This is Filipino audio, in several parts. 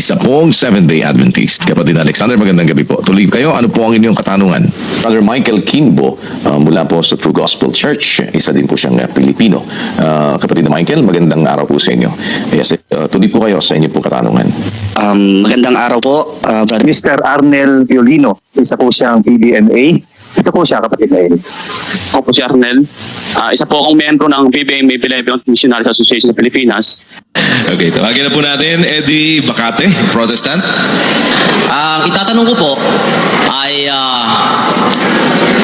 isa pong Seventh-day Adventist. Kapatid Alexander, magandang gabi po. Tuloy kayo, ano po ang inyong katanungan? Brother Michael Kimbo mula po sa True Gospel Church. Isa din po siyang Pilipino. Kapatid na Michael, magandang araw po sa inyo. Yes, tuloy po kayo sa inyong po katanungan. Magandang araw po, Brother Mr. Arnel Violino. Isa po siyang PBMA. Ito po siya, kapatid na yun. Ako po si Arnel. Isa po akong membro ng PBMA, Philippine Missionaries Association of Pilipinas. Okay, tawagin na po natin Eddie Bacate, Protestant. Ang itatanong ko po ay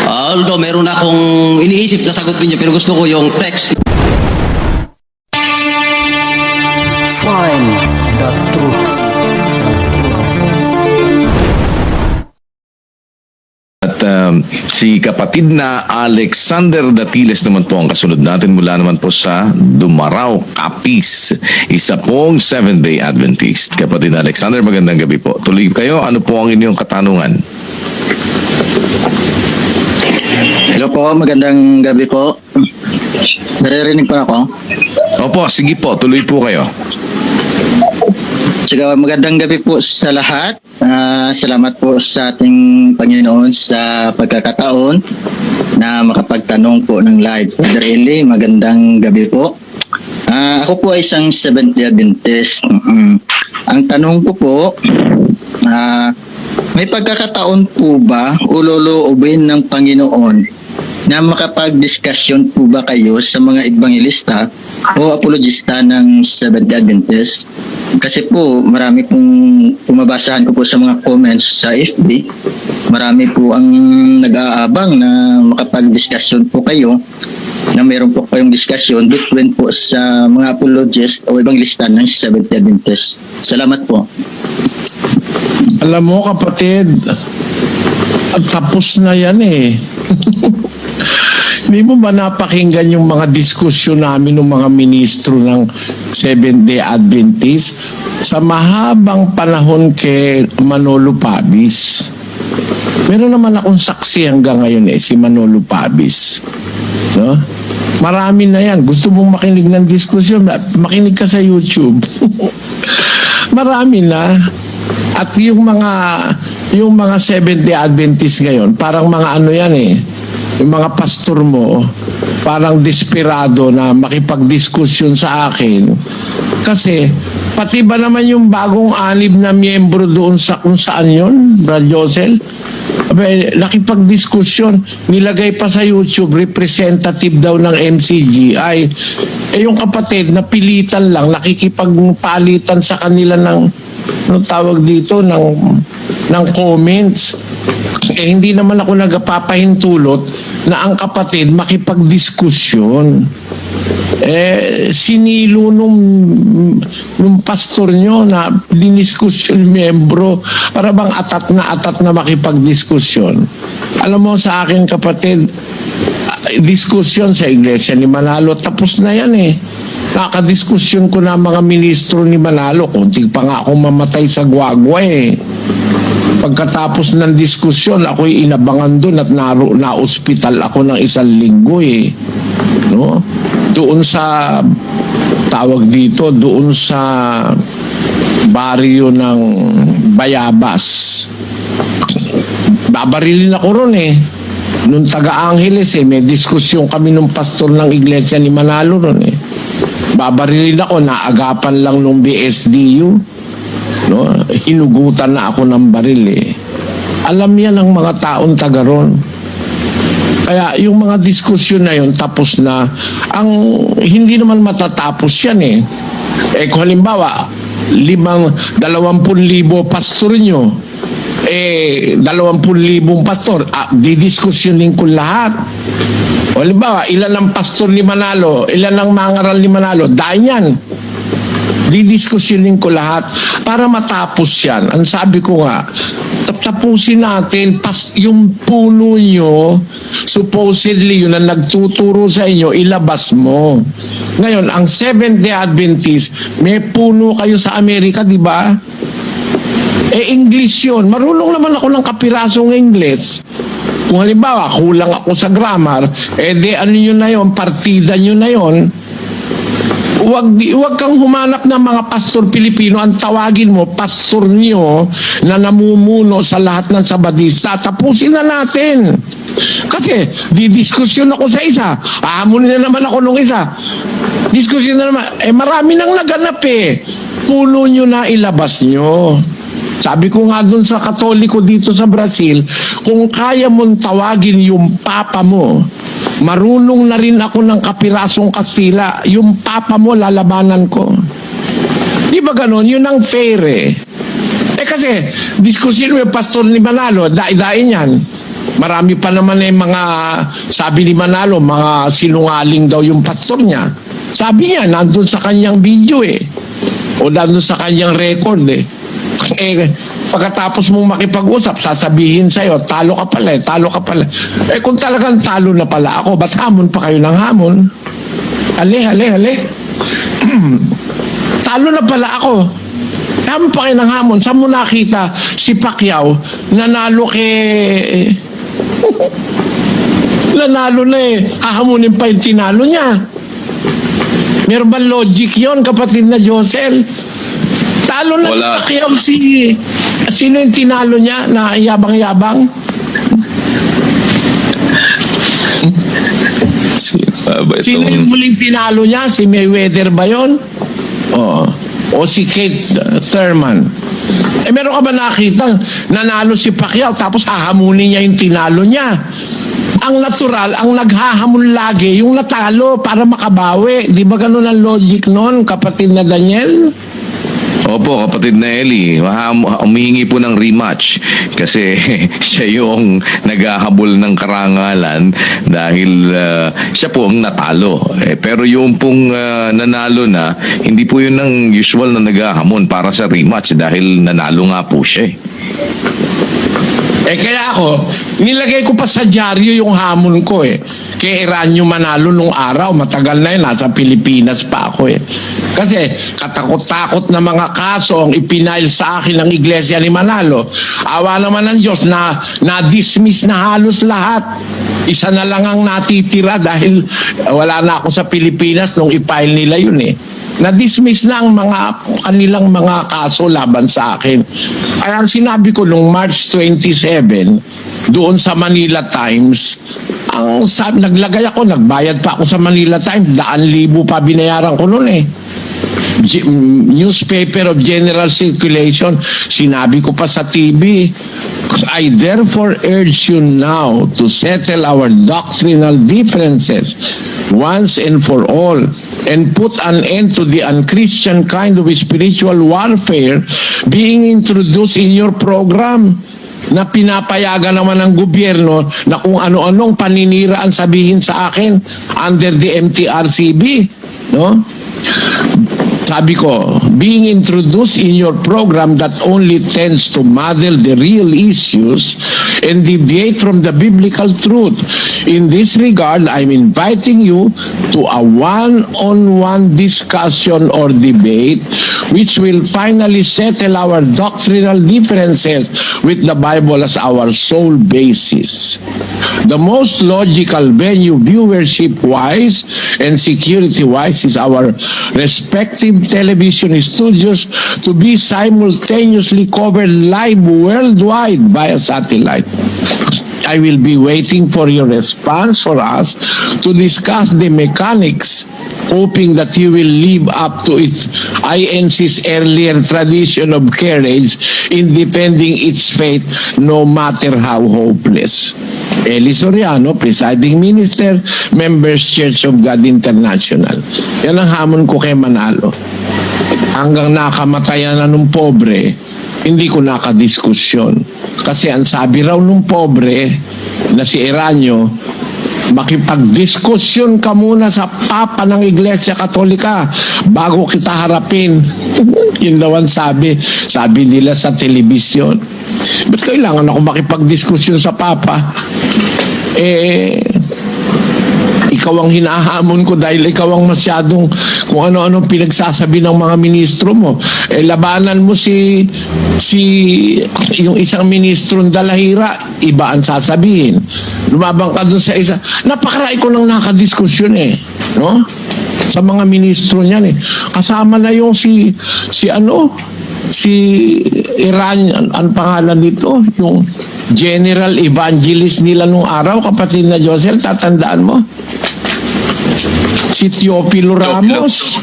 although meron akong iniisip na sagot niyo pero gusto ko yung text. Find the truth. At si kapatid na Alexander Datiles naman po ang kasunod natin mula naman po sa Dumaraw, Capiz. Isa pong Seventh-day Adventist. Kapatid Alexander, magandang gabi po. Tuloy kayo, ano po ang inyong katanungan? Hello po, magandang gabi po. Naririnig pa ako? Opo, sige po, tuloy po kayo. Sige, magandang gabi po sa lahat. Salamat po sa ating Panginoon sa pagkakataon na makapagtanong po ng live. Brother Eli, magandang gabi po. Ako po ay isang Seventh-day Adventist. Ang tanong ko po, may pagkakataon po ba ululuubin ng Panginoon na makapag-discussion po ba kayo sa mga evangelista o apologista ng Seventh-day Adventist? Kasi po, marami pong pumabasahan ko po sa mga comments sa FB. Marami po ang nag-aabang na makapag-discussion po kayo, na mayroon po kayong discussion between po sa mga apologists o evangelista ng Seventh-day Adventist. Salamat po. Alam mo kapatid, tapos na yan eh. Hindi mo ba napakinggan yung mga diskusyon namin ng mga ministro ng Seventh-day Adventist sa mahabang panahon kay Manolo Pabis? Meron naman akong saksi hanggang ngayon si Manolo Pabis. No? Marami na yan. Gusto mong makinig ng diskusyon? Makinig ka sa YouTube. Marami na. At yung mga Seventh-day Adventist ngayon, parang mga ano yan yung mga pastor mo, parang desperado na makipagdiskusyon sa akin. Kasi, pati ba naman yung bagong anib na miyembro doon sa kung saan yun, Brad Josel? Nakipagdiskusyon, nilagay pa sa YouTube, representative daw ng MCGI. Yung kapatid, napilitan lang, nakikipagpalitan sa kanila ng tawag dito, ng comments. Hindi naman ako nagpapahintulot na ang kapatid makipagdiskusyon. Sinilo nung pastor nyo na diniskusyon membro para bang atat na makipagdiskusyon. Alam mo sa akin kapatid, diskusyon sa iglesia ni Manalo, tapos na yan Nakadiskusyon ko na mga ministro ni Manalo, kunti pa nga akong mamatay sa Guagua Pagkatapos ng diskusyon, ako'y inabangan doon at na-hospital ako ng 1 linggo No? Doon sa tawag dito, doon sa baryo ng Bayabas. Babarilin ako ron Nung taga-Angeles may diskusyon kami nung pastor ng iglesia ni Manalo ron Babarilin ako, naagapan lang nung BSDU. No? Hinugutan na ako ng baril Alam yan ng mga taong taga ron. Kaya yung mga diskusyon na yun tapos na. Ang hindi naman matatapos yan kung halimbawa 20,000 pastor nyo 20,000 pastor didiskusyonin ko lahat. O halimbawa ilan ang pastor ni Manalo, ilan ang mangaral ni Manalo, dahil yan didiskusyonin ko lahat para matapos yan. Ang sabi ko nga, tapusin natin yung puno nyo, supposedly yun ang nagtuturo sa inyo, ilabas mo. Ngayon, ang Seventh-day Adventist, may puno kayo sa Amerika, di ba? English yun. Marunong naman ako ng kapirasong English. Kung halimbawa, kulang ako sa grammar, di ano nyo na yun, partida nyo na yun, wag kang humanap ng mga pastor Pilipino. Ang tawagin mo, pastor niyo na namumuno sa lahat ng Sabadista. Tapusin na natin. Kasi, didiskusyon ako sa isa. Aamunin na naman ako nung isa. Diskusyon na naman. Marami nang naganap Puno nyo na, ilabas nyo. Sabi ko nga dun sa Katoliko dito sa Brazil, kung kaya mong tawagin yung Papa mo, marunong na rin ako ng kapirasong Kastila, yung Papa mo lalabanan ko. Di ba ganon? Yun ang fair kasi, diskusin mo yung pastor ni Manalo, dai-dain yan. Marami pa naman mga, sabi ni Manalo, mga sinungaling daw yung pastor niya. Sabi niya, nandun sa kanyang video o nandun sa kanyang record pagkatapos mong makipag-usap, sasabihin sa'yo, talo ka pala talo ka pala. Kung talagang talo na pala ako, ba't hamon pa kayo ng hamon? Hali. Talo na pala ako. Hamon pa kayo ng hamon. Saan mo nakita si Pacquiao nanalo nanalo na hahamunin pa yung tinalo niya. Meron ba logic yon, kapatid na Josel? Talo na Wala. Pacquiao sino yung tinalo niya na yabang-yabang? Sino yung muling tinalo niya? Si Mayweather ba yun? O si Kate Thurman? Meron ka ba nakita nanalo si Pacquiao tapos hahamunin niya yung tinalo niya? Ang natural, ang naghahamon lagi yung natalo para makabawi. Di ba ganun ang logic nun, kapatid na Daniel? Opo, kapatid na Eli, humihingi po ng rematch kasi siya yung naghahabol ng karangalan dahil siya po ang natalo. Pero yung pong nanalo na, hindi po yun ang usual na naghahamon para sa rematch dahil nanalo nga po siya. Kaya ako, nilagay ko pa sa dyaryo yung hamon ko Kay Eranio Manalo nung araw, matagal na nasa Pilipinas pa ako Kasi katakot-takot na mga kaso ang ipinail sa akin ng Iglesia ni Manalo. Awa naman ng Diyos na na-dismiss na halos lahat. Isa na lang ang natitira dahil wala na ako sa Pilipinas nung i-file nila yun Na-dismiss na ang kanilang mga kaso laban sa akin. Kaya sinabi ko nung March 27, doon sa Manila Times, naglagay ako, nagbayad pa ako sa Manila Times, 100,000 pa binayaran ko noon Newspaper of General Circulation, sinabi ko pa sa TV, I therefore urge you now to settle our doctrinal differences once and for all and put an end to the unchristian kind of spiritual warfare being introduced in your program na pinapayagan naman ng gobyerno na kung ano-anong paninira ang sabihin sa akin under the MTRCB, no? Sabi ko, being introduced in your program that only tends to muddle the real issues and deviate from the biblical truth. In this regard, I'm inviting you to a one-on-one discussion or debate which will finally settle our doctrinal differences with the Bible as our sole basis. The most logical venue viewership-wise and security-wise is our respective television studios to be simultaneously covered live worldwide via satellite. I will be waiting for your response for us to discuss the mechanics, hoping that you will live up to its INC's earlier tradition of courage in defending its faith no matter how hopeless. Eli Soriano, Presiding Minister, Members Church of God International. Yan ang hamon ko kay Manalo. Hanggang nakamatayan na nung pobre, hindi ko nakadiskusyon. Kasi ang sabi raw nung pobre na si Eranio, makipagdiskusyon ka muna sa Papa ng Iglesia Katolika bago kita harapin. Yun daw ang sabi nila sa telebisyon. Ba't kailangan ako makipagdiskusyon sa Papa? Ikaw ang hinahamon ko dahil ikaw ang masyadong kung ano-anong pinagsasabi ng mga ministro mo. Labanan mo yung isang ministrong dalahira, iba ang sasabihin. Lumabang ka dun sa isa. Napakaray ko nang nakadiskusyon no? sa mga ministro niyan eh. Kasama na yung si Iran, ang pangalan nito, yung General Evangelist nila nung araw, kapatid na Josel, tatandaan mo? Si Teofilo Ramos.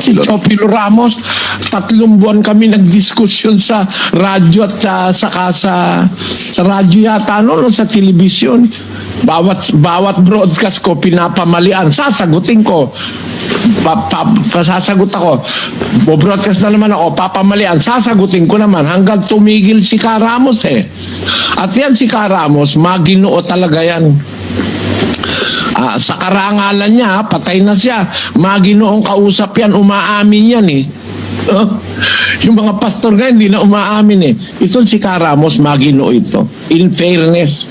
Si Teofilo Ramos. 3 buwan kami nagdiskusyon sa radyo at sa radyo yata no, sa telebisyon. Bawat broadcast ko pinapamalian. Sasagutin ko. Sasagot ako. Bo-broadcast na naman ako. Papamalian. Sasagutin ko naman hanggang tumigil si Ka Ramos eh. At yan si Ka Ramos, maginoo talaga yan. Sa karangalan niya, patay na siya. Maginoong kausap yan, umaamin yan eh. Yung mga pastor nga hindi na umaamin eh. Ito si Ka Ramos, maginoo ito. In fairness.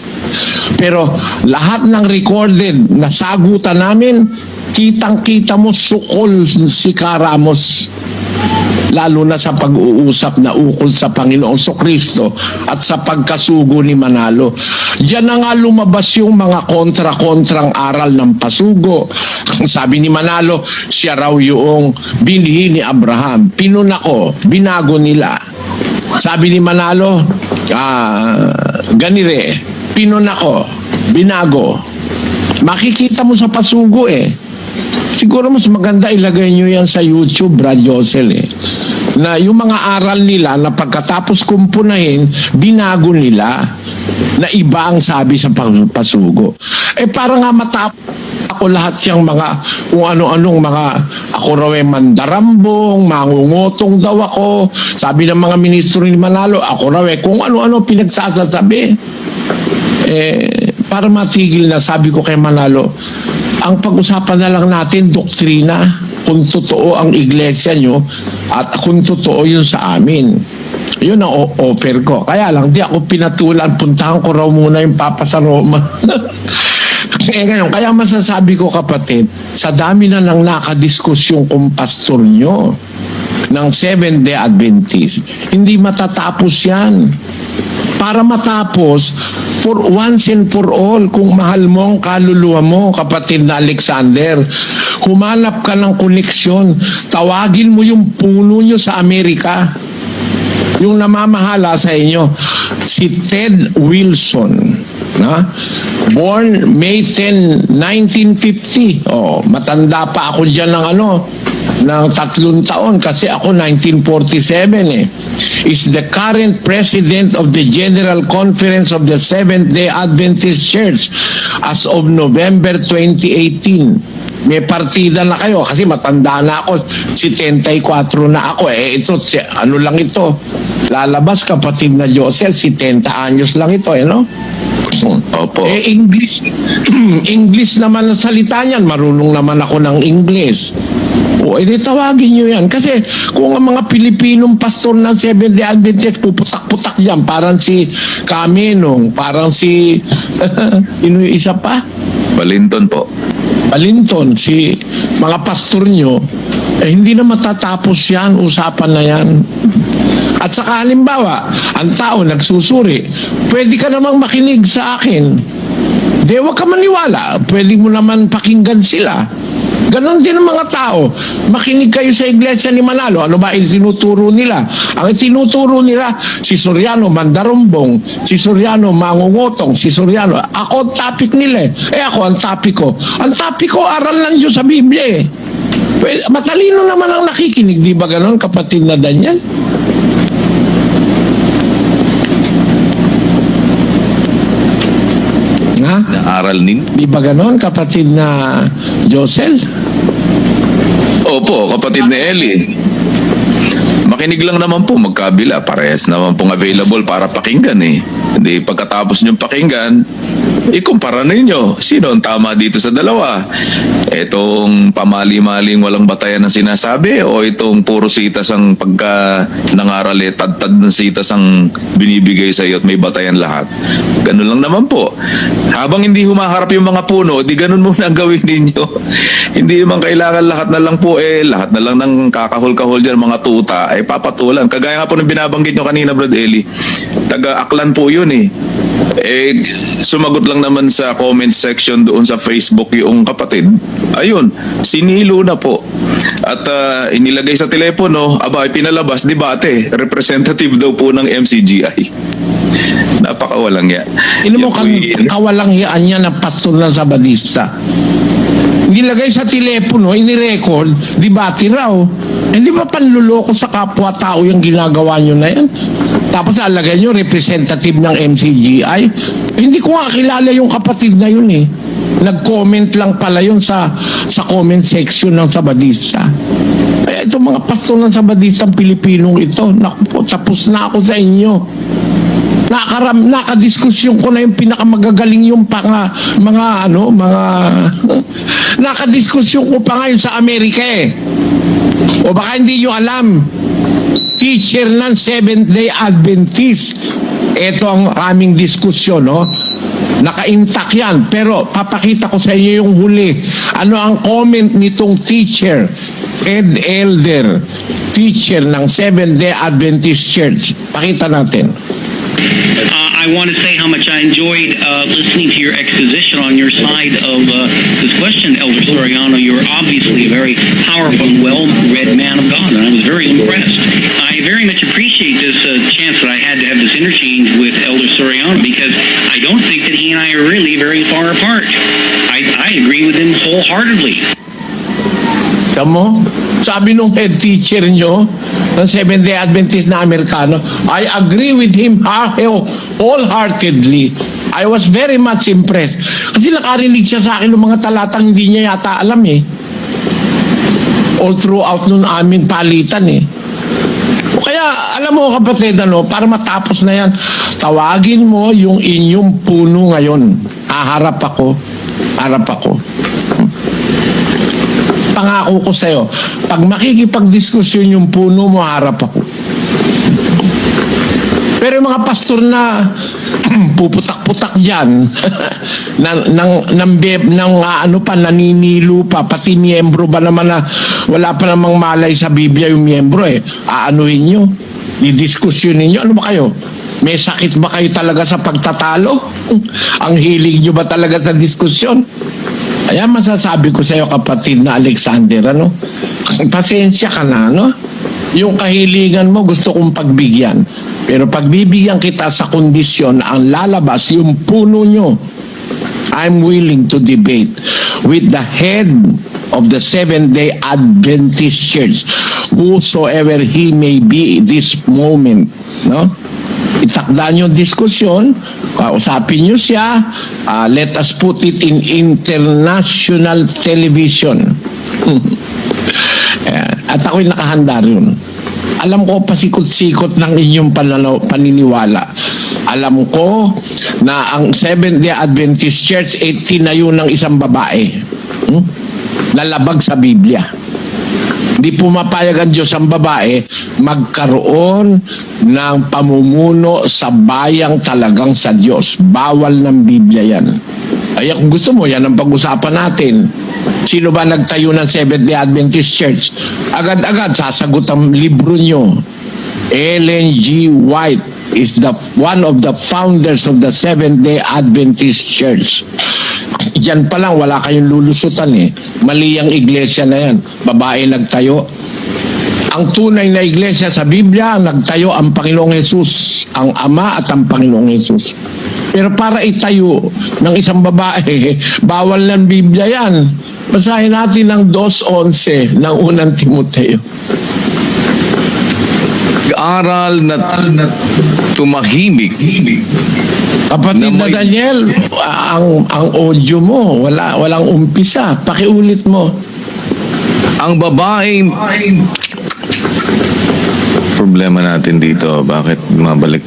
Pero lahat ng recorded na sagutan namin, kitang-kita mo sukol si Ka Ramos. Lalo na sa pag-uusap na ukol sa Panginoong Kristo at sa pagkasugo ni Manalo. Diyan na nga lumabas yung mga kontra-kontrang aral ng pasugo. Sabi ni Manalo, siya raw yung binhi ni Abraham. Pinunako, binago nila. Sabi ni Manalo, ganire, pinunako, binago. Makikita mo sa pasugo eh. Siguro mas maganda ilagay nyo yan sa YouTube, Brad Josel eh. Na yung mga aral nila na pagkatapos kumpunahin, binago nila na iba ang sabi sa pasugo. Eh para nga matapos ako lahat siyang mga kung ano-anong mga ako raw ay mandarambong, mangungutong daw ako. Sabi ng mga ministro ni Manalo, ako raw ay kung ano-ano pinagsasasabi. Para matigil na, sabi ko kay Manalo, ang pag-usapan na lang natin, doktrina, kung totoo ang iglesia nyo at kung totoo yun sa amin. Yun ang offer ko. Kaya lang, di ako pinatulan, puntahan ko raw muna yung Papa sa Roma. Ngayon, kaya masasabi ko kapatid, sa dami na nang nakadiskusyon kung pastor nyo ng Seventh-day Adventist, hindi matatapos yan. Para matapos, for once and for all, kung mahal mo ang kaluluwa mo, kapatid na Alexander, humanap ka ng koneksyon, tawagin mo yung puno nyo sa Amerika, yung namamahala sa inyo, si Ted Wilson. Born May 10, 1950. Matanda pa ako dyan ng 3 taon kasi ako 1947 eh. Is the current president of the General Conference of the Seventh-day Adventist Church as of November 2018. May partida na kayo kasi matanda na ako, 74 na ako eh. Ito, ano lang ito, lalabas kapatid na Josel, 70 anyos lang ito eh, no? Opo. English naman ang salita niyan, marunong naman ako ng English. Edi tawagin nyo yan. Kasi kung ang mga Pilipinong pastor ng Seventh-day Adventist puputak-putak yan, parang si Caminong, parang si isa pa? Balinton po. Balinton, si mga pastor nyo, hindi na matatapos yan, usapan na yan. At saka halimbawa, ang tao nagsusuri, pwede ka namang makinig sa akin. Di, huwag ka maniwala. Pwede mo naman pakinggan sila. Ganon din ang mga tao. Makinig kayo sa iglesia ni Manalo. Ano ba yung tinuturo nila? Ang tinuturo nila, si Soriano mandarumbong, si Soriano mangungutong, si Soriano. Ako ang topic nila eh. Ako ang topic ko. Ang topic ko, aral lang Diyos sa Biblia eh. Matalino naman ang nakikinig. Di ba ganon, kapatid na Daniel? Ha? Naaral nin? Di ba ganon, kapatid na Josel? Opo, kapatid ni Eli. Makinig lang naman po, magkabila. Parehas naman pong available para pakinggan eh. Hindi pagkatapos niyong pakinggan, ikumpara ninyo. Sino ang tama dito sa dalawa? Itong pamali-maling walang batayan ng sinasabi o itong puro sitas ang pagka nangaral tad-tad ng sitas ang binibigay sa iyo at may batayan lahat? Ganun lang naman po. Habang hindi humaharap yung mga puno, di ganun muna ang gawin ninyo. Hindi naman kailangan lahat na lang po lahat na lang ng kakahol-kahol dyan, mga tuta, papatulan. Kagaya nga po ng binabanggit nyo kanina, Brad Eli. Taga-Aklan po yun eh. Sumagot lang naman sa comment section doon sa Facebook yung kapatid. Ayun, sinilo na po. At inilagay sa telepono, pinalabas, debate. Representative daw po ng MCGI. Napakawalang ya. Ino mo kawalang yaan niya ng pastor na Sabadista. Nilagay sa telepono, inirecord, debate raw. Hindi ba panluloko sa kapwa-tao yung ginagawa nyo na yan? Tapos nalagay nyo, representative ng MCGI. Hindi ko nga kilala yung kapatid na yun eh. Nag-comment lang pala yun sa comment section ng Sabadista. Ay, itong mga pastor ng Sabadista Pilipinong ito, naku po, tapos na ako sa inyo. Nakadiskusyon ko na yung pinakamagagaling yung nakadiskusyon ko pa ngayon sa Amerika eh. O baka hindi nyo alam, teacher ng Seventh-day Adventist. Ito ang aming diskusyon, no? Naka-intact yan. Pero papakita ko sa inyo yung huli. Ano ang comment nitong teacher, elder, teacher ng Seventh-day Adventist Church. Pakita natin. I want to say how much I enjoyed listening to your exposition on your side of this question, Elder Soriano. You're obviously a very powerful and well-read man of God, and I was very impressed. I very much appreciate this chance that I had to have this interchange with Elder Soriano, because I don't think that he and I are really very far apart. I agree with him wholeheartedly. Kamo, sabi nung head teacher nyo ng Seventh-day Adventist na Amerikano, I agree with him wholeheartedly. I was very much impressed. Kasi nakarinig siya sa akin ng mga talatang hindi niya yata alam eh. All throughout nun amin palitan eh. O kaya, alam mo kapatid, para matapos na yan, tawagin mo yung inyong puno ngayon. Harap ako. Pangako ko sa'yo, pag makikipagdiskusyon yung puno mo, harap ako. Pero yung mga pastor na puputak-putak dyan, naninilo pa, pati miyembro ba naman na wala pa namang malay sa Biblia yung miyembro eh. Aanuhin nyo, didiskusyonin nyo, ano ba kayo? May sakit ba kayo talaga sa pagtatalo? Ang hilig nyo ba talaga sa diskusyon? Kaya masasabi ko sa iyo kapatid na Alexander, pasensya ka na, yung kahilingan mo gusto kong pagbigyan. Pero pagbibigyan kita sa kondisyon, ang lalabas yung puno nyo. I'm willing to debate with the head of the Seventh-day Adventist Church, whosoever he may be this moment, itakda nyo diskusyon, kausapin nyo siya, let us put it in international television. At ako'y nakahanda rin. Alam ko pasikot-sikot ng inyong paniniwala. Alam ko na ang Seventh-day Adventist Church ay tinayo ng isang babae. Lalabag sa Biblia. Di pumapayag ang Diyos ang babae magkaroon ng pamumuno sa bayang talagang sa Diyos. Bawal ng Biblia yan. Ay kung gusto mo, yan ang pag-usapan natin. Sino ba nagtayo ng Seventh-day Adventist Church? Agad-agad sasagot ang libro nyo. Ellen G. White is one of the founders of the Seventh-day Adventist Church. Yan pa lang, wala kayong lulusutan eh. Mali ang iglesia na yan. Babae nagtayo. Ang tunay na iglesia sa Biblia, nagtayo ang Panginoong Hesus, ang Ama at ang Panginoong Hesus. Pero para itayo ng isang babae, bawal ng Biblia yan. Basahin natin ang 2:11 ng unang Timoteo. Aral na tumahimik. Kapatid na Daniel, ang audio mo, walang umpisa. Pakiulit mo. Ang babae... Problema natin dito. Bakit mabalik?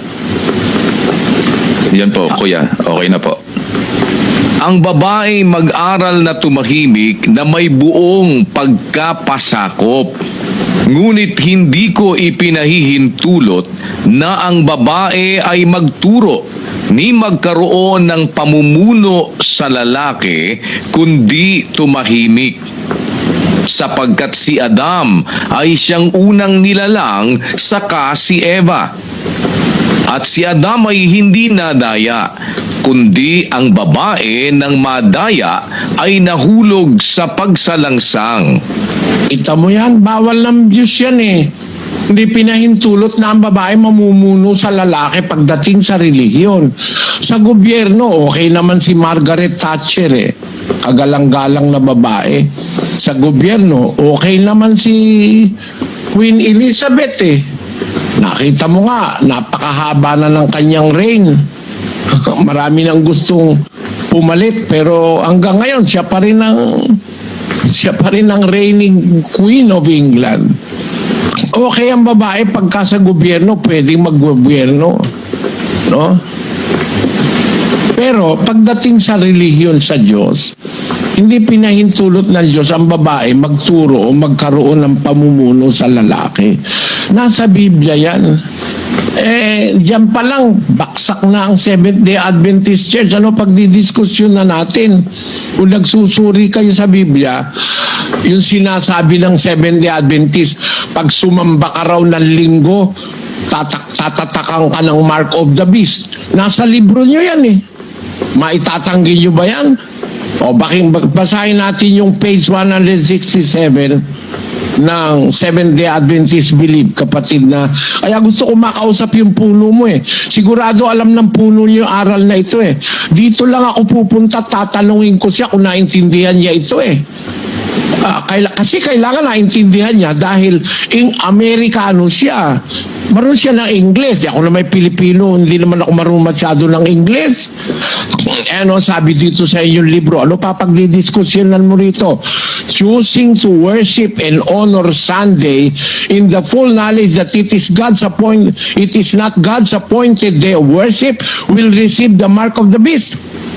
Yan po, kuya. Okay na po. Ang babae mag-aral na tumahimik na may buong pagkapasakop. Ngunit hindi ko ipinahihintulot na ang babae ay magturo ni magkaroon ng pamumuno sa lalaki, kundi tumahimik. Sapagkat si Adam ay siyang unang nilalang, saka si Eva. At si Adam ay hindi nadaya, kundi ang babae ng madaya ay nahulog sa pagsalangsang. Ita mo yan, bawal ng Diyos yan eh. Hindi pinahintulot na ang babae mamumuno sa lalaki pagdating sa relihiyon. Sa gobyerno, okay naman si Margaret Thatcher eh. Kagalang-galang na babae. Sa gobyerno, okay naman si Queen Elizabeth eh. Nakita mo nga, napakahaba na ng kanyang reign. Marami nang gustong pumalit pero hanggang ngayon siya pa rin ang reigning Queen of England. Okay ang babae pagka sa gobyerno pwedeng maggobyerno, no? Pero pagdating sa relihiyon sa Diyos, hindi pinahintulot ng Diyos ang babae magturo o magkaroon ng pamumuno sa lalaki. Nasa Biblia yan. Diyan pa lang, baksak na ang Seventh-day Adventist Church. Ano pagdidiskusyon na natin? Kung nagsusuri kayo sa Biblia, yung sinasabi ng Seventh-day Adventist, pag sumamba ka raw ng linggo, tatatakan ka ng mark of the beast. Nasa libro nyo yan eh. Maitatanggi nyo ba yan? O basahin natin yung page 167 ng Seventh-day Adventist Belief, kapatid na. Kaya gusto ko makausap yung puno mo eh. Sigurado alam ng puno niyo yung aral na ito eh. Dito lang ako pupunta, tatanungin ko siya kung naintindihan niya ito eh. Kasi kailangan naintindihan niya dahil Amerikano siya. Marunong siya ng Ingles. Ako na may Pilipino, hindi naman ako marunong masyado ng Ingles. Ano sabi dito sa inyong libro? Ano pa pagdidiskusyonan mo rito? Choosing to worship and honor Sunday in the full knowledge that it is not God's appointed day of worship will receive the mark of the beast.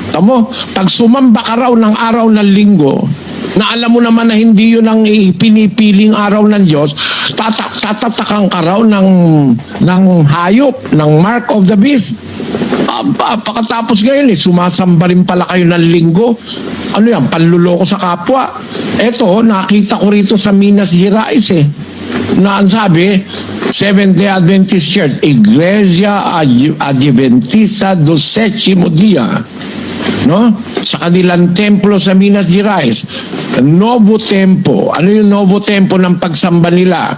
Tamo, pag sumamba ka raw ng araw ng linggo, na alam mo naman na hindi yun ang pinipiling araw ng Diyos, tatatakan ka raw ng hayop, ng mark of the beast. Pagkatapos ngayon sumasamba rin pala kayo ng linggo. Ano yan, panluloko sa kapwa. Eto, nakita ko rito sa Minas Gerais na ang sabi, Seventh-day Adventist Church, Iglesia Adventista do Sétimo Dia, no? Sa kanilang templo sa Minas Gerais, Novo Tempo. Ano yung Novo Tempo ng pagsamba nila?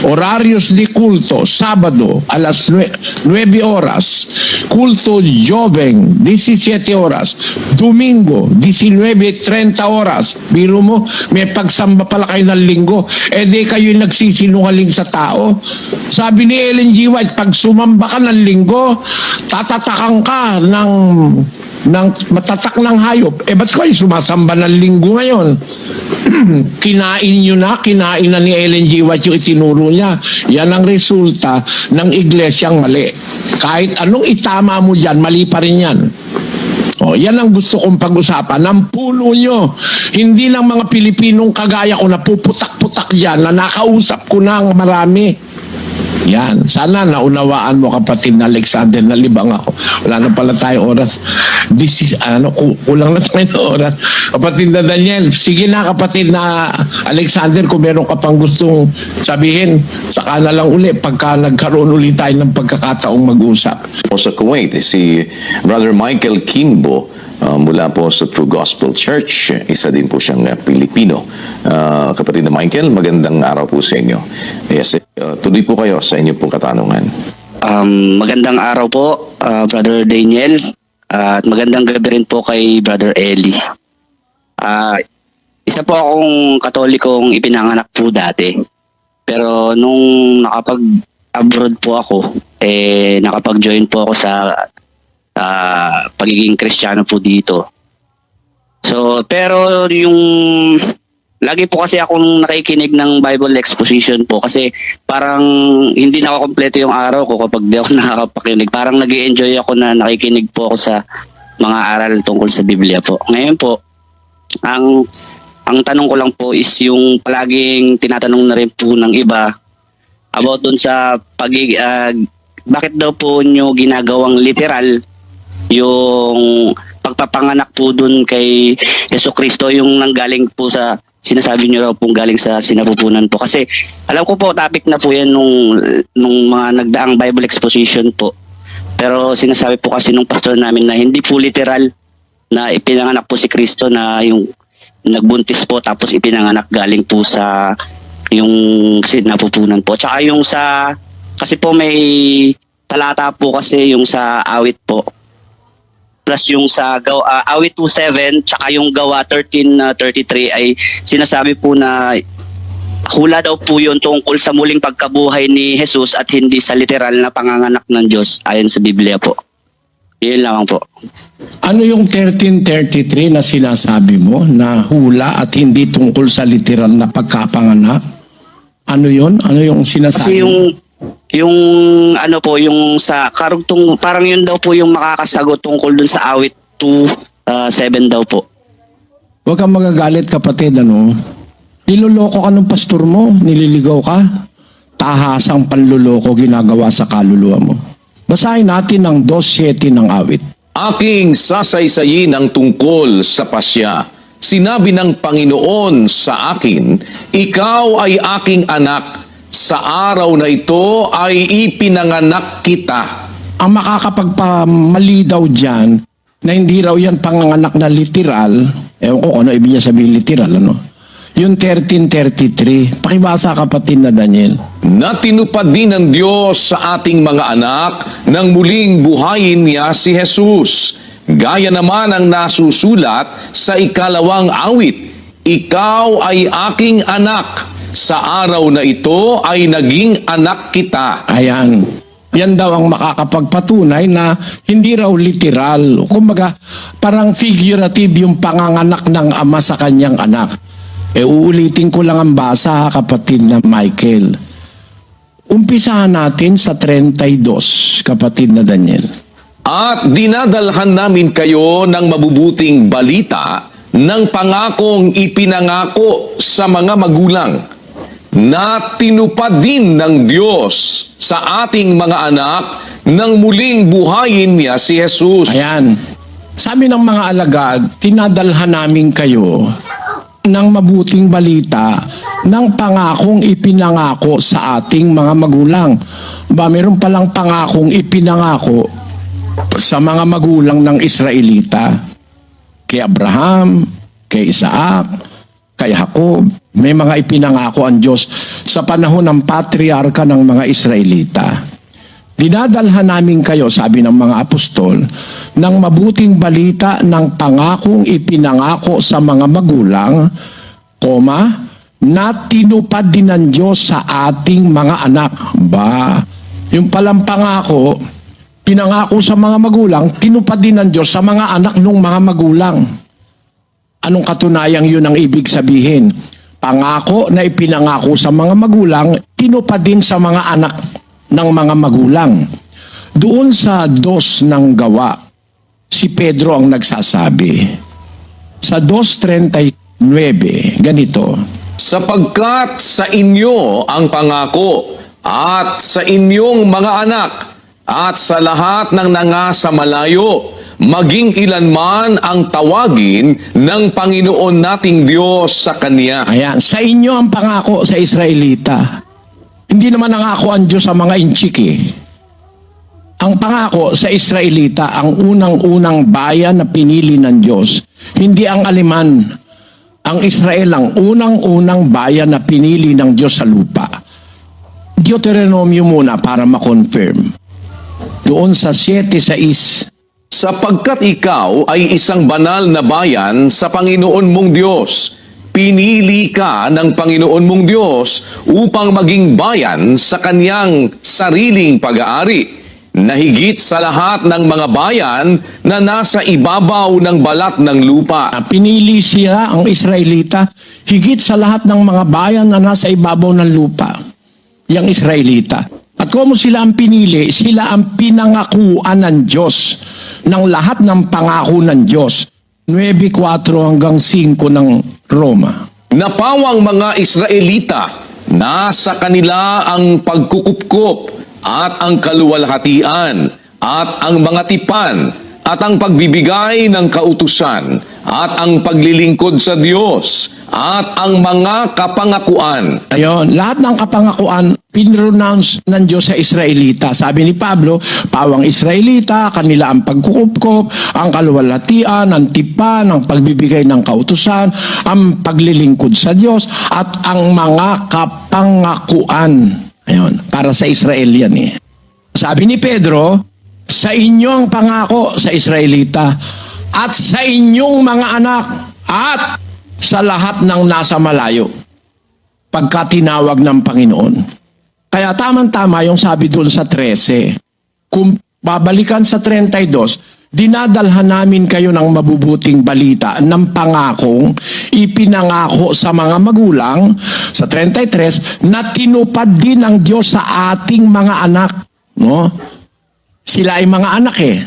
Horarios de culto, Sabado, alas 9 oras. Culto Joveng, 17 oras. Domingo, 19:30 oras. Biro mo, may pagsamba pala kayo ng linggo. Di kayo nagsisinungaling sa tao. Sabi ni Ellen G. White, pag sumamba ka ng linggo, tatatakan ka ng matatak ng hayop. Ba't kayo sumasamba ng linggo ngayon? Kinain na ni Ellen G. White yung itinuro niya. Yan ang resulta ng iglesyang mali. Kahit anong itama mo dyan, mali pa rin yan. Yan ang gusto kong pag-usapan. Ng puno nyo, hindi ng mga Pilipinong kagaya ko na puputak-putak dyan, na nakausap ko na ang marami. Yan. Sana naunawaan mo, kapatid na Alexander, nalibang ako. Wala na pala tayo oras. Kulang na tayo ng oras. Kapatid na Daniel, sige na kapatid na Alexander, kung meron ka pang gustong sabihin, saka na lang uli pagka nagkaroon ulit tayo ng pagkakataong mag-usap. Sa Kuwait, si Brother Michael Kimbo, mula po sa True Gospel Church. Isa din po siyang Pilipino. Kapatid na Michael, magandang araw po sa inyo. Yes, tuloy po kayo sa inyong pong katanungan. Magandang araw po, Brother Daniel. At magandang gabi rin po kay Brother Eli. Isa po akong Katolikong ipinanganak po dati. Pero nung nakapag-abroad po ako, nakapag-join po ako sa pagiging Kristiyano po dito. Pero yung lagi po kasi akong nakikinig ng Bible exposition po kasi parang hindi na ako kompleto yung araw ko kapag di ako nakakapakinig. Parang nag-i-enjoy ako na nakikinig po ako sa mga aral tungkol sa Biblia po. Ngayon po, ang tanong ko lang po is yung palaging tinatanong na rin po ng iba about dun sa bakit daw po nyo ginagawang literal yung pagpapanganak po dun kay Jesucristo, yung nanggaling po sa sinasabi niyo raw pong galing sa sinapupunan po. Kasi alam ko po topic na po yan nung mga nagdaang Bible exposition po. Pero sinasabi po kasi nung pastor namin na hindi po literal na ipinanganak po si Kristo, na yung nagbuntis po tapos ipinanganak galing po sa yung sinapupunan po. Tsaka yung sa, kasi po may talata po kasi yung sa awit po, plus yung sa awit 2:7 tsaka yung gawa 13:33 ay sinasabi po na hula daw po yun tungkol sa muling pagkabuhay ni Jesus at hindi sa literal na panganganak ng Diyos ayon sa Biblia po. Yun lang po. Ano yung 13:33 na sinasabi mo na hula at hindi tungkol sa literal na pagkapanganak? Ano yun? Ano yung sinasabi? Kasi yung ano po, yung sa karugtong, parang yun daw po yung makakasagot tungkol dun sa awit 2:7 daw po. Huwag kang magagalit, kapatid, ano? Niloloko ka ng pastor mo, nililigaw ka. Tahasang panluloko ginagawa sa kaluluwa mo. Basahin natin ang 2:7 ng awit. Aking sasaysayin ang tungkol sa pasya. Sinabi ng Panginoon sa akin, ikaw ay aking anak. Sa araw na ito ay ipinanganak kita. Ang makakapagpamali daw dyan, na hindi raw yan panganganak na literal, ewan ko ano ibig niya sabihin literal, ano? Yung 13:33, pakibasa kapatid na Daniel. Na tinupad din ng Diyos sa ating mga anak nang muling buhayin niya si Jesus. Gaya naman ang nasusulat sa 2 awit, ikaw ay aking anak. Sa araw na ito ay naging anak kita. Ayan. Yan daw ang makakapagpatunay na hindi raw literal. Kumbaga, parang figurative yung panganganak ng ama sa kanyang anak. Uulitin ko lang ang basa, kapatid na Michael. Umpisahan natin sa 32, kapatid na Daniel. At dinadalhan namin kayo ng mabubuting balita ng pangakong ipinangako sa mga magulang na tinupad din ng Diyos sa ating mga anak nang muling buhayin niya si Jesus. Ayan. Sabi ng mga alagad, tinadalhan namin kayo ng mabuting balita ng pangakong ipinangako sa ating mga magulang. Ba, meron palang pangakong ipinangako sa mga magulang ng Israelita. Kay Abraham, kay Isaac, kay Jacob. May mga ipinangako ang Diyos sa panahon ng patriarka ng mga Israelita. Dinadalhan namin kayo, sabi ng mga apostol, ng mabuting balita ng pangakong ipinangako sa mga magulang, na tinupad din ng Diyos sa ating mga anak. Ba, yung palang pangako, pinangako sa mga magulang, tinupad din ng Diyos sa mga anak ng mga magulang. Anong katunayang yun ang ibig sabihin? Pangako na ipinangako sa mga magulang, tinupad din sa mga anak ng mga magulang. Doon sa 2 ng gawa, si Pedro ang nagsasabi. Sa 2:39, ganito. Sapagkat sa inyo ang pangako at sa inyong mga anak at sa lahat ng nangasa malayo, maging ilan man ang tawagin ng Panginoon nating Diyos sa Kanya. Ayan, sa inyo ang pangako sa Israelita. Hindi naman nangako ang Diyos sa mga inchik eh. Ang pangako sa Israelita, ang unang-unang bayan na pinili ng Diyos, hindi ang Aliman. Ang Israel ang unang-unang bayan na pinili ng Diyos sa lupa. Deuteronomio muna para ma-confirm. Doon sa 7:6. Sapagkat ikaw ay isang banal na bayan sa Panginoon mong Diyos. Pinili ka ng Panginoon mong Diyos upang maging bayan sa Kanyang sariling pag-aari, na higit sa lahat ng mga bayan na nasa ibabaw ng balat ng lupa. Pinili sila, ang Israelita, higit sa lahat ng mga bayan na nasa ibabaw ng lupa. Yang Israelita. At kung sila ang pinili, sila ang pinangakuan ng Diyos ng lahat ng pangako ng Diyos. 9:4 hanggang 5 ng Roma. Napawang mga Israelita, nasa kanila ang pagkukupkup at ang kaluwalhatian at ang mga tipan at ang pagbibigay ng kautusan at ang paglilingkod sa Diyos at ang mga kapangakuan. Ayon, lahat ng kapangakuan, pinronounce ng Diyos sa Israelita. Sabi ni Pablo, pawang Israelita, kanila ang pagkukupkop, ang kaluwalhatian, ang tipan, ang pagbibigay ng kautusan, ang paglilingkod sa Diyos, at ang mga kapangakuan. Ayon, para sa Israel yan eh. Sabi ni Pedro, sa inyong pangako sa Israelita at sa inyong mga anak at sa lahat ng nasa malayo pagka tinawag ng Panginoon. Kaya tamang-tama yung sabi doon sa 13. Kung babalikan sa 32, dinadalhan namin kayo ng mabubuting balita ng pangakong ipinangako sa mga magulang sa 33 na tinupad din ng Diyos sa ating mga anak. No? Sila ay mga anak eh.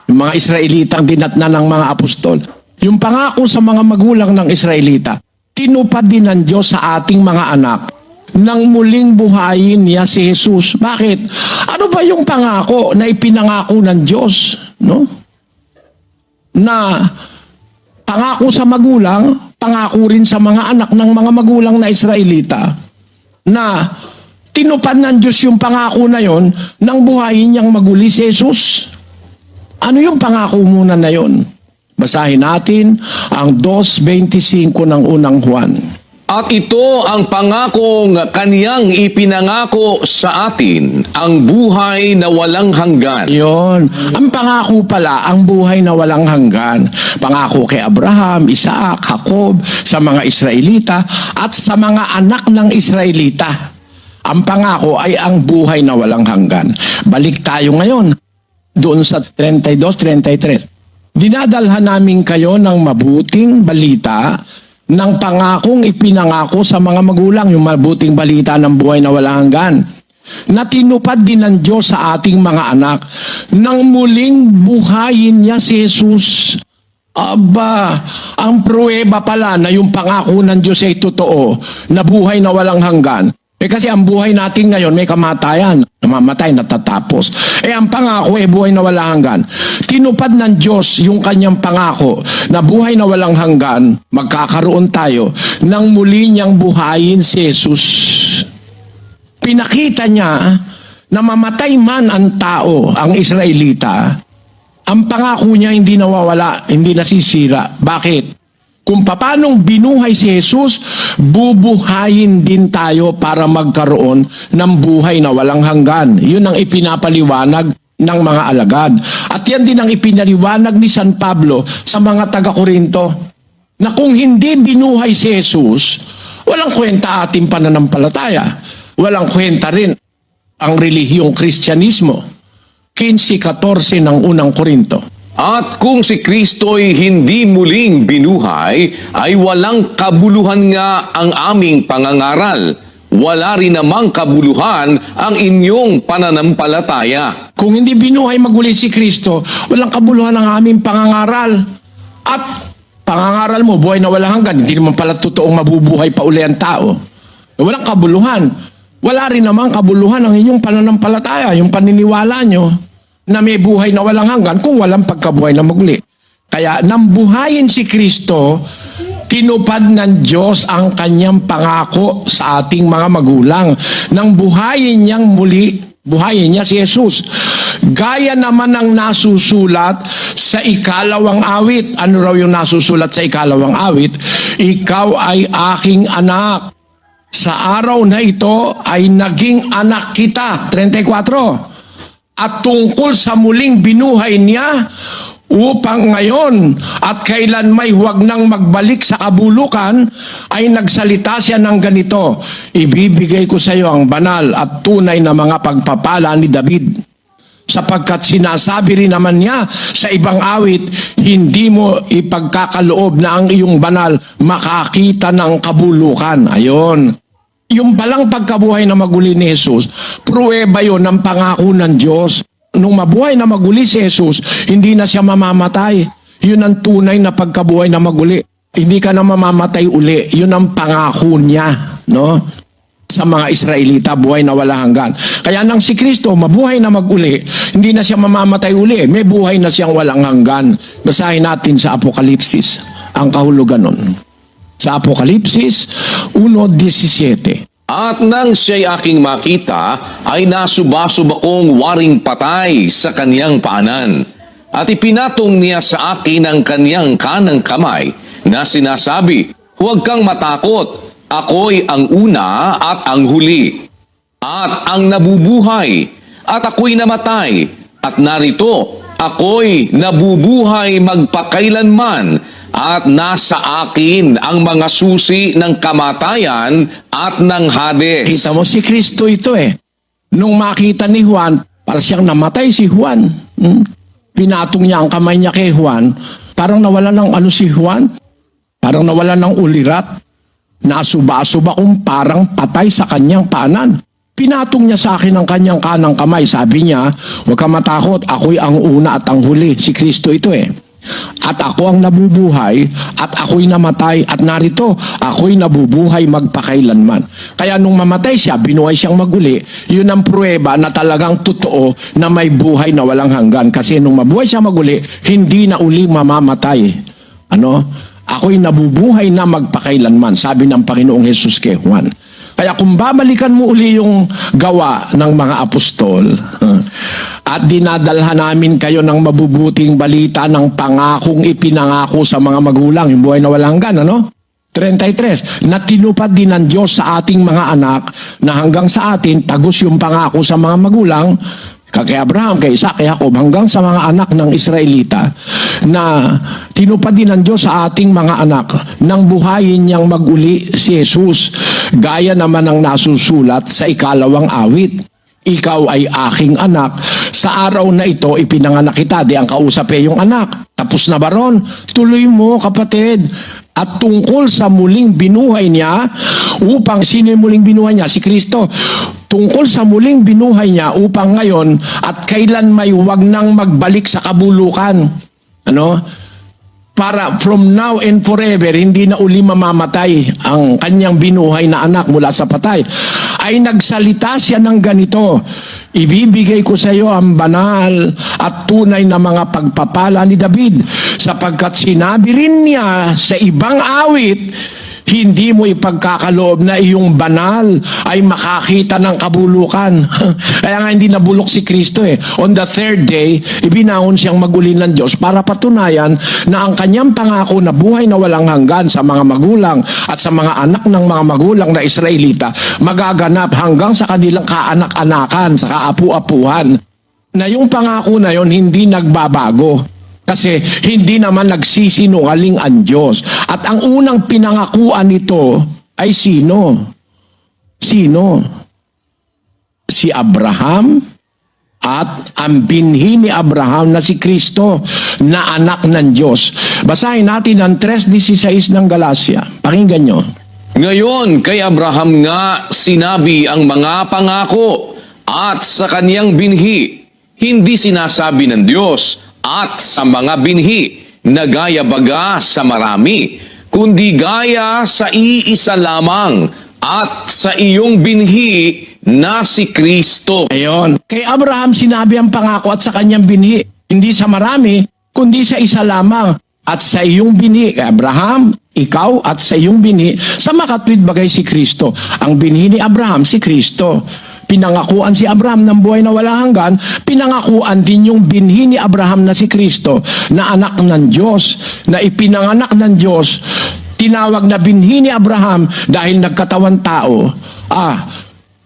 Yung mga Israelitang dinatna ng mga apostol. Yung pangako sa mga magulang ng Israelita, tinupad din ng Diyos sa ating mga anak nang muling buhayin niya si Jesus. Bakit? Ano ba yung pangako na ipinangako ng Diyos? No? Na pangako sa magulang, pangako rin sa mga anak ng mga magulang na Israelita na tinupad ng Diyos yung pangako na yon nang buhayin niyang maguli si Jesus. Ano yung pangako muna na yon? Basahin natin ang 2:25 ng unang Juan. At ito ang pangakong kaniyang ipinangako sa atin, ang buhay na walang hanggan. Yon. Ang pangako pala, ang buhay na walang hanggan. Pangako kay Abraham, Isaac, Jacob, sa mga Israelita at sa mga anak ng Israelita. Ang pangako ay ang buhay na walang hanggan. Balik tayo ngayon doon sa 32-33. Dinadalhan namin kayo ng mabuting balita ng pangakong ipinangako sa mga magulang, yung mabuting balita ng buhay na walang hanggan, na tinupad din ng Diyos sa ating mga anak nang muling buhayin niya si Jesus. Aba, ang pruweba pala na yung pangako ng Diyos ay totoo, na buhay na walang hanggan. Kasi ang buhay natin ngayon may kamatayan, namamatay, natatapos. Ang pangako ay buhay na walang hanggan. Tinupad ng Diyos yung kanyang pangako na buhay na walang hanggan, magkakaroon tayo nang muli niyang buhayin si Jesus. Pinakita niya na mamatay man ang tao, ang Israelita, ang pangako niya hindi nawawala, hindi nasisira. Bakit? Kung paanong binuhay si Jesus, bubuhayin din tayo para magkaroon ng buhay na walang hanggan. Yun ang ipinapaliwanag ng mga alagad. At yan din ang ipinaliwanag ni San Pablo sa mga taga-Korinto, na kung hindi binuhay si Jesus, walang kwenta ating pananampalataya. Walang kwenta rin ang relihiyong Kristyanismo. 15:14 ng unang Korinto. At kung si Kristo'y hindi muling binuhay, ay walang kabuluhan nga ang aming pangangaral. Wala rin namang kabuluhan ang inyong pananampalataya. Kung hindi binuhay maguli si Kristo, walang kabuluhan ang aming pangangaral. At pangangaral mo, buhay na walang hanggan, hindi naman pala totoong mabubuhay pa uli ang tao. Walang kabuluhan. Wala rin namang kabuluhan ang inyong pananampalataya, yung paniniwala nyo na may buhay na walang hanggan kung walang pagkabuhay na maguli. Kaya nang buhayin si Kristo, tinupad ng Diyos ang kanyang pangako sa ating mga magulang. Nang buhayin niyang muli, buhayin niya si Jesus. Gaya naman ang nasusulat sa 2 awit. Ano raw yung nasusulat sa 2 awit? Ikaw ay aking anak. Sa araw na ito ay naging anak kita. 34. At tungkol sa muling binuhay niya, upang ngayon at kailan may huwag nang magbalik sa kabulukan, ay nagsalita siya ng ganito, ibibigay ko sa iyo ang banal at tunay na mga pagpapala ni David. Sapagkat sinasabi rin naman niya sa ibang awit, hindi mo ipagkakaloob na ang iyong banal makakita ng kabulukan. Ayon. Yung palang pagkabuhay na maguli ni Jesus, pruweba yun ng pangako ng Diyos. Nung mabuhay na maguli si Jesus, hindi na siya mamamatay. Yun ang tunay na pagkabuhay na maguli. Hindi ka na mamamatay uli. Yun ang pangako niya. No? sa mga Israelita, buhay na wala hanggan. Kaya nang si Kristo mabuhay na mag-uli, hindi na siya mamamatay uli, may buhay na siyang walang hanggan. Basahin natin sa Apokalipsis ang kahulugan nun. Sa Apokalipsis 1:17. At nang siya'y aking makita, ay nasuba-suba kong waring patay sa kaniyang paanan. At ipinatong niya sa akin ang kaniyang kanang kamay na sinasabi, huwag kang matakot, ako'y ang una at ang huli, at ang nabubuhay, at ako'y namatay, at narito, ako'y nabubuhay magpakailanman, at nasa akin ang mga susi ng kamatayan at ng Hades. Kita mo si Kristo ito eh. Nung makita ni Juan, para siyang namatay si Juan. Pinatong niya ang kamay niya kay Juan. Parang nawala ng ano si Juan. Parang nawala ng ulirat. Nasuba-suba kung parang patay sa kanyang paanan. Pinatong niya sa akin ang kanyang kanang kamay. Sabi niya, huwag ka matakot, ako'y ang una at ang huli. Si Kristo ito eh. At ako ang nabubuhay, at ako'y namatay, at narito, ako'y nabubuhay magpakailanman. Kaya nung mamatay siya, binuhay siyang maguli, yun ang pruweba na talagang totoo na may buhay na walang hanggan. Kasi nung mabuhay siya maguli, hindi na uli mamamatay. Ano? Ako'y nabubuhay na magpakailanman, sabi ng Panginoong Hesus kay Juan. Kaya kung babalikan mo uli yung gawa ng mga apostol, at dinadalhan namin kayo ng mabubuting balita ng pangakong ipinangako sa mga magulang, yung buhay na walang hanggan, ano? 33, na tinupad din ng Diyos sa ating mga anak na hanggang sa atin, tagos yung pangako sa mga magulang, kay Abraham, kay Isaac, kay Jacob, hanggang sa mga anak ng Israelita, na tinupad din ng Diyos sa ating mga anak nang buhayin niyang maguli si Jesus, gaya naman ng nasusulat sa 2 awit. Ikaw ay aking anak, sa araw na ito ipinanganak kita. Di ang kausap yung anak. Tapos na ba ron? Tuloy mo kapatid. At tungkol sa muling binuhay niya, upang sino yung muling binuhay niya? Si Kristo. Tungkol sa muling binuhay niya upang ngayon at kailan may wag nang magbalik sa kabulukan. Ano? Para from now and forever, hindi na uli mamamatay ang kanyang binuhay na anak mula sa patay. Ay nagsalita siya ng ganito, ibibigay ko sa iyo ang banal at tunay na mga pagpapala ni David, sapagkat sinabi rin niya sa ibang awit, hindi mo ipagkakaloob na iyong banal ay makakita ng kabulukan. Kaya nga hindi nabulok si Kristo eh. On the third day, ibinahon siyang maguli ng Diyos para patunayan na ang kanyang pangako na buhay na walang hanggan sa mga magulang at sa mga anak ng mga magulang na Israelita magaganap hanggang sa kanilang kaanak-anakan, sa kaapu-apuhan. Na yung pangako na yon hindi nagbabago. Kasi hindi naman nagsisinungaling ang Diyos. At ang unang pinangakuan nito ay sino? Sino? Si Abraham at ang binhi ni Abraham na si Kristo na anak ng Diyos. Basahin natin ang 3:16 ng Galacia. Pakinggan nyo. Ngayon, kay Abraham nga sinabi ang mga pangako at sa kaniyang binhi, hindi sinasabi ng Diyos at sa mga binhi na gaya baga sa marami, kundi gaya sa iisa lamang at sa iyong binhi na si Kristo. Ayon. Kay Abraham sinabi ang pangako at sa kanyang binhi, hindi sa marami, kundi sa isa lamang at sa iyong binhi. Kay Abraham, ikaw at sa iyong binhi, sa makatwid bagay si Kristo. Ang binhi ni Abraham, si Kristo. Pinangakuan si Abraham ng buhay na wala hanggan, pinangakuan din yung binhi ni Abraham na si Kristo, na anak ng Diyos, na ipinanganak ng Diyos, tinawag na binhi ni Abraham dahil nagkatawan tao.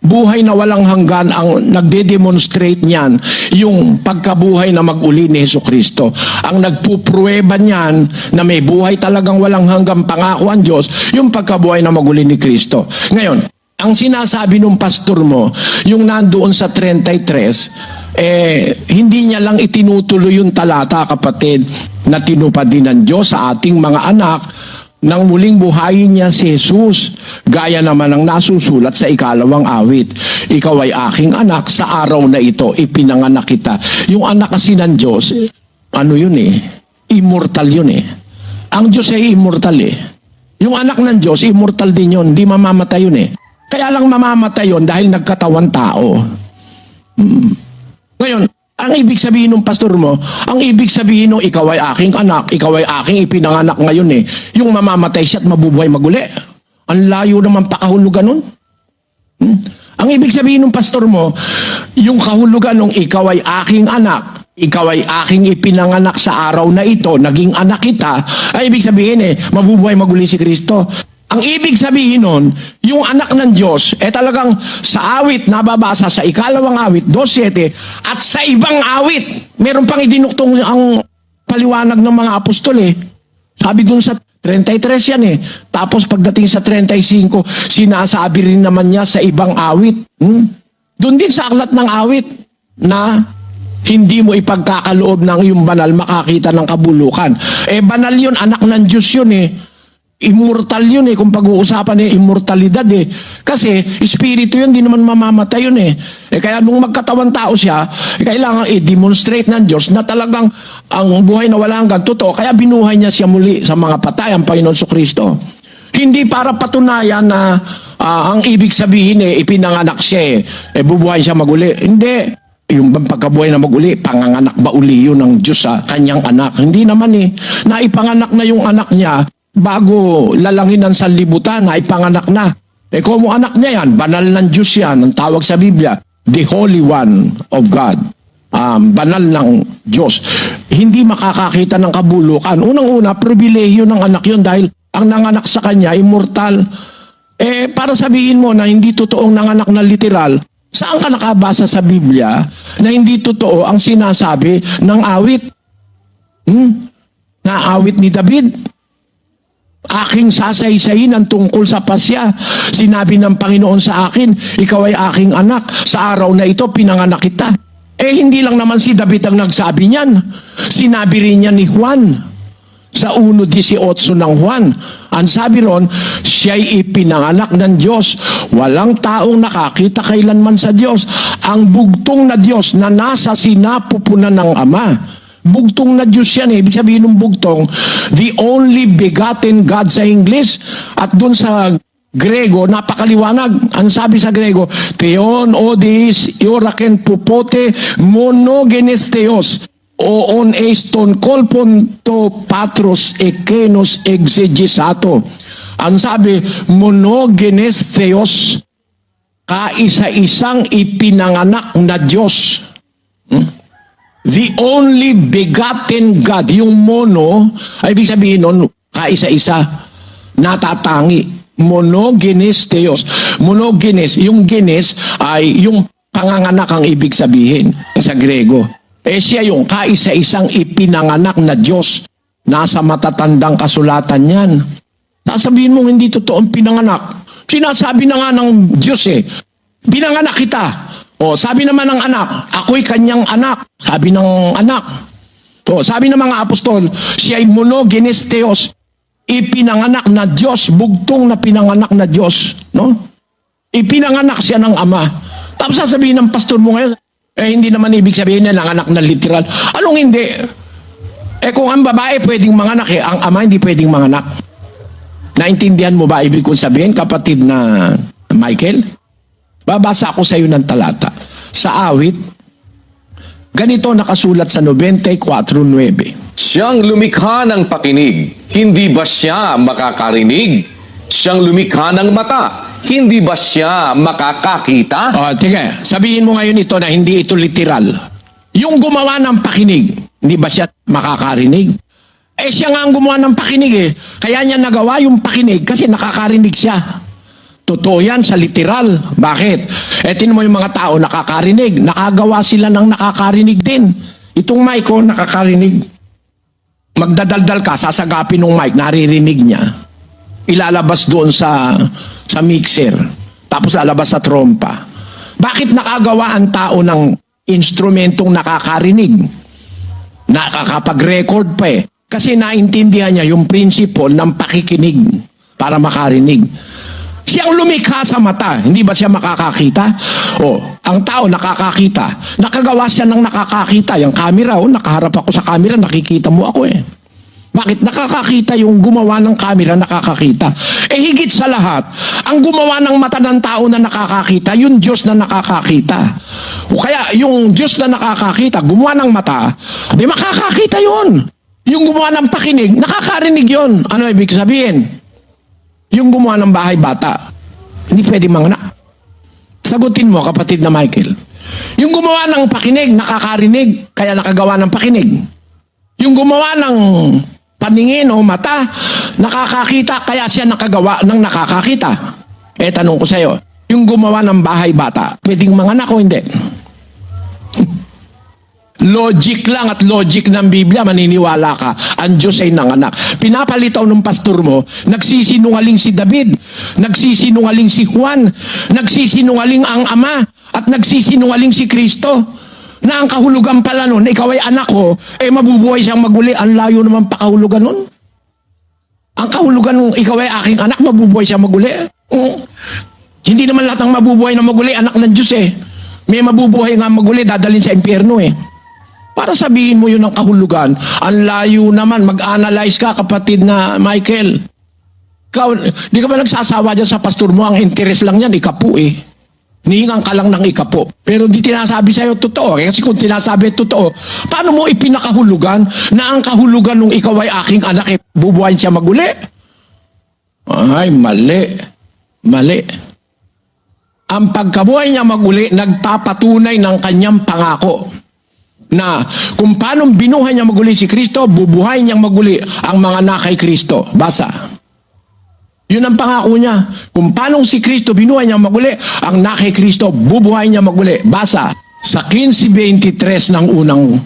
Buhay na walang hanggan ang nagde-demonstrate niyan, yung pagkabuhay na mag-uli ni Jesucristo. Ang nagpupruweba niyan na may buhay talagang walang hanggang pangako ang Diyos, yung pagkabuhay na mag-uli ni Kristo. Ngayon, ang sinasabi ng pastor mo, yung nandoon sa 33, hindi niya lang itinutuloy yung talata, kapatid, na tinupad din ng Diyos sa ating mga anak nang muling buhayin niya si Jesus, gaya naman ng nasusulat sa 2 awit. Ikaw ay aking anak, sa araw na ito ipinanganak kita. Yung anak kasi ng Diyos, ano yun eh? Immortal yun eh. Ang Diyos ay immortal eh. Yung anak ng Diyos, immortal din yun, hindi mamamatay yun eh. Kaya lang mamamatay yon dahil nagkatawan tao. Ngayon, ang ibig sabihin ng pastor mo, ang ibig sabihin ng ikaw ay aking anak, ikaw ay aking ipinanganak ngayon eh, yung mamamatay siya at mabubuhay maguli. Ang layo naman pakahulugan nun. Ang ibig sabihin ng pastor mo, yung kahulugan ng ikaw ay aking anak, ikaw ay aking ipinanganak sa araw na ito, naging anak kita, ay ibig sabihin eh, mabubuhay maguli si Kristo. Ang ibig sabihin nun, yung anak ng Diyos, talagang sa awit, nababasa sa ikalawang awit, 2:7, at sa ibang awit, meron pang idinuktong ang paliwanag ng mga apostol eh. Sabi dun sa 33 yan eh. Tapos pagdating sa 35, sinasabi rin naman niya sa ibang awit. Doon din sa aklat ng awit na hindi mo ipagkakaloob ng iyong banal makakita ng kabulukan. Banal yun, anak ng Diyos yun eh. Immortal yun eh, kung pag-uusapan eh, immortalidad eh. Kasi, espiritu yun, di naman mamamatay yun eh. Kaya nung magkatawan tao siya, kailangan i-demonstrate ng Diyos na talagang ang buhay na wala hanggang totoo. Kaya binuhay niya siya muli sa mga patay, ang Panginoon Kristo. Hindi para patunayan na ang ibig sabihin eh, ipinanganak siya eh, bubuhay siya maguli. Hindi. Yung pagkabuhay na maguli, panganganak ba uli yun ng Diyos sa kanyang anak? Hindi naman eh. Naipanganak na yung anak niya, bago lalangin ng sanlibutan, na ipanganak na. Kung anak niya yan, banal ng Diyos yan, ang tawag sa Biblia, the Holy One of God. Banal ng Diyos. Hindi makakakita ng kabulukan. Unang-una, pribilehiyo ng anak yun dahil ang nanganak sa kanya, immortal. Para sabihin mo na hindi totoong nanganak na literal, saan ka nakabasa sa Biblia na hindi totoo ang sinasabi ng awit? Na awit ni David? Aking sasaysayin ang tungkol sa pasya. Sinabi ng Panginoon sa akin, ikaw ay aking anak. Sa araw na ito, pinanganak kita. Hindi lang naman si David ang nagsabi niyan. Sinabi rin niya ni Juan. Sa 1:18 ng Juan. Ang sabi ron, siya'y ipinanganak ng Diyos. Walang taong nakakita kailanman sa Diyos. Ang bugtong na Diyos na nasa sinapupunan ng Ama. Bugtong na Diyos yan eh. Ibig sabihin ng bugtong, the only begotten God sa English. At dun sa Grego, napakaliwanag. Ang sabi sa Grego, Theon odis ioraken pupote monogenes theos oon eiston kolponto patros ekenos exegesato. Ang sabi, monogenes theos, kaisa-isang ipinanganak na Diyos. The only begotten God, yung mono, ay ibig sabihin nun, kaisa-isa, natatangi. Monogenes theos. Monogenes, yung genes ay yung panganganak ang ibig sabihin sa Grego. Siya yung kaisa-isang ipinanganak na Diyos. Nasa matatandang kasulatan yan. Sasabihin mo hindi totoong pinanganak. Sinasabi na nga ng Diyos eh, pinanganak kita. Sabi naman ng anak, ako'y kanyang anak. Sabi ng anak. Sabi ng mga apostol, siya'y monogenes theos, ipinanganak na Diyos, bugtong na pinanganak na Diyos. No? Ipinanganak siya ng Ama. Tapos sasabihin ng pastor mo ngayon, hindi naman ibig sabihin na nanganak na literal. Anong hindi? Kung ang babae pwedeng manganak, ang Ama hindi pwedeng manganak. Naintindihan mo ba ibig kong sabihin, kapatid na Michael? Babasa ako sa iyo ng talata. Sa awit, ganito nakasulat sa 94:9. Siyang lumikha ng pakinig, hindi ba siya makakarinig? Siyang lumikha ng mata, hindi ba siya makakakita? Tige, sabihin mo ngayon ito na hindi ito literal. Yung gumawa ng pakinig, hindi ba siya makakarinig? Siya nga ang gumawa ng pakinig eh. Kaya niya nagawa yung pakinig kasi nakakarinig siya. Totoo yan sa literal. Bakit? Tinan mo yung mga tao nakakarinig. Nakagawa sila ng nakakarinig din. Itong mic ko, nakakarinig. Magdadaldal ka, sasagapin ng mic, naririnig niya. Ilalabas doon sa mixer. Tapos lalabas sa trompa. Bakit nakagawa ang tao ng instrumentong nakakarinig? Nakakapag-record pa eh. Kasi naintindihan niya yung principle ng pakikinig para makarinig. Siyang lumikha sa mata, hindi ba siya makakakita? Ang tao nakakakita. Nakagawa siya ng nakakakita. Yung camera, nakaharap ako sa camera, nakikita mo ako eh. Bakit? Nakakakita yung gumawa ng camera, nakakakita. Eh higit sa lahat, ang gumawa ng mata ng tao na nakakakita, yung Diyos na nakakakita. O kaya yung Diyos na nakakakita, gumawa ng mata, di makakakita yun. Yung gumawa ng pakinig, nakakarinig yun. Ano ibig sabihin? Yung gumawa ng bahay bata, hindi pwede manganak. Sagutin mo, kapatid na Michael. Yung gumawa ng pakinig, nakakarinig, kaya nakagawa ng pakinig. Yung gumawa ng paningin o mata, nakakakita, kaya siya nakagawa ng nakakakita. Eh, tanong ko sa'yo, yung gumawa ng bahay bata, pwedeng manganak o hindi? Logic lang at logic ng Biblia, maniniwala ka, ang Diyos ay nanganak. Pinapalitaw ng pastor mo, nagsisinungaling si David, nagsisinungaling si Juan, nagsisinungaling ang Ama, at nagsisinungaling si Kristo. Na ang kahulugan pala nun, ikaw ay anak ko, eh mabubuhay siyang maguli. Ang layo naman pa kahulugan nun. Ang kahulugan nung ikaw ay aking anak, mabubuhay siyang maguli. Hindi naman lahat ng mabubuhay na maguli, anak ng Diyos eh. May mabubuhay nga maguli, dadalhin sa impyerno eh. Para sabihin mo yun ang kahulugan, ang layo naman, mag-analyze ka kapatid na Michael. Ikaw, di ka ba nagsasawa dyan sa pastor mo, ang interest lang yan, ikapo eh. Nihingan ka lang ng ikapo. Pero di tinasabi sa'yo totoo. Kasi kung tinasabi totoo, paano mo ipinakahulugan na ang kahulugan nung ikaw ay aking anak, eh, bubuhayin siya maguli? Ay, mali. Mali. Ang pagkabuhay niya maguli, nagpapatunay ng kanyang pangako na kung paano binuhay niya maguli si Kristo, bubuhayin niyang maguli ang mga anak kay Kristo. Basa. Yun ang pangako niya. Kung paano si Kristo binuhay niya maguli, ang anak kay Kristo, bubuhayin niya maguli. Basa. Sa 15:23 ng unang,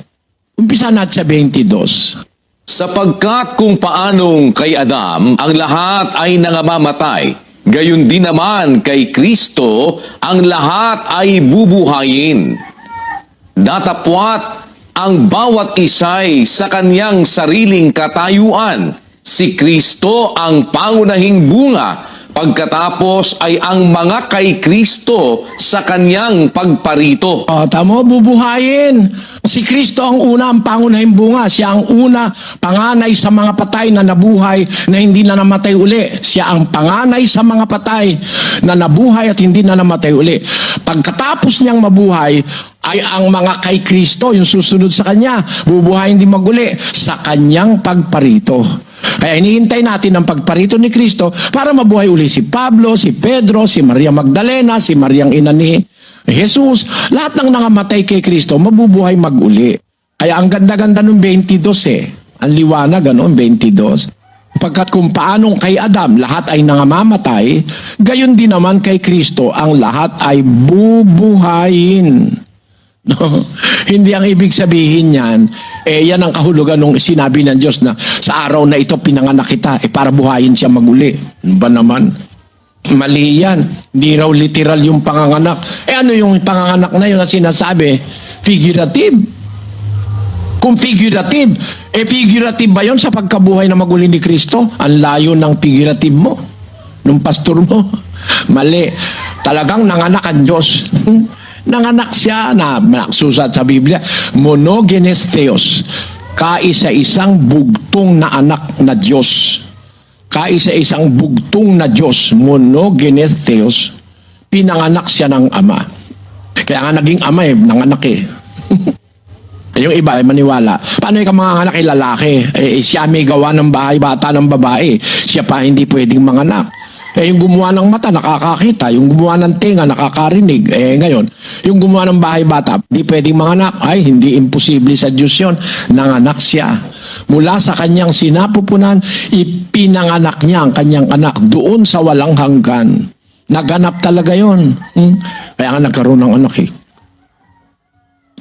umpisa natin sa 22. Sapagkat kung paanong kay Adam ang lahat ay nangamamatay, gayon din naman kay Kristo ang lahat ay bubuhayin. Datapwat ang bawat isa'y sa kanyang sariling katayuan. Si Kristo ang pangunahing bunga, pagkatapos ay ang mga kay Kristo sa kanyang pagparito. Tamo, bubuhayin. Si Kristo ang una, ang pangunahing bunga. Siya ang una, panganay sa mga patay na nabuhay na hindi na namatay uli. Siya ang panganay sa mga patay na nabuhay at hindi na namatay uli. Pagkatapos niyang mabuhay, ay ang mga kay Kristo, yung susunod sa Kanya, bubuhayin din maguli sa Kanyang pagparito. Kaya hinihintay natin ang pagparito ni Kristo para mabuhay uli si Pablo, si Pedro, si Maria Magdalena, si Mariang ina ni Jesus. Lahat ng nangamatay kay Kristo, mabubuhay maguli. Kaya ang ganda-ganda ng 22 eh. Ang liwanag, 22. Pagkat kung paanong kay Adam, lahat ay nangamamatay, gayon din naman kay Kristo, ang lahat ay bubuhayin. No? Hindi ang ibig sabihin yan, yan ang kahulugan nung sinabi ng Diyos na sa araw na ito pinanganak kita, para buhayin siya maguli. Ano ba naman? Mali yan. Hindi raw literal yung panganganak. Ano yung panganganak na yun na sinasabi? Figurative. Kung figurative, figurative ba yun sa pagkabuhay na maguli ni Kristo? Ang layo ng figurative mo, nung pastor mo. Mali. Talagang nanganak ang Diyos. Nanganak siya na naksusat sa Biblia, monogenes theos, kaisa-isang bugtong na anak na Diyos. Kaisa-isang bugtong na Diyos, monogenes theos, pinanganak siya ng Ama. Kaya nga naging Ama nanganak eh. Yung iba ay maniwala. Paano yung mga anak ay lalaki? Siya may gawa ng bahay bata ng babae. Siya pa hindi pwedeng manganak. Yung gumawa ng mata, nakakakita. Yung gumawa ng tenga, nakakarinig. Ngayon, yung gumawa ng bahay bata, di pwedeng manganak. Ay, hindi imposible sa Diyos yun. Nanganak siya. Mula sa kanyang sinapupunan, ipinanganak niya ang kanyang anak doon sa walang hanggan. Naganap talaga yun. Kaya nga nagkaroon ng anak eh.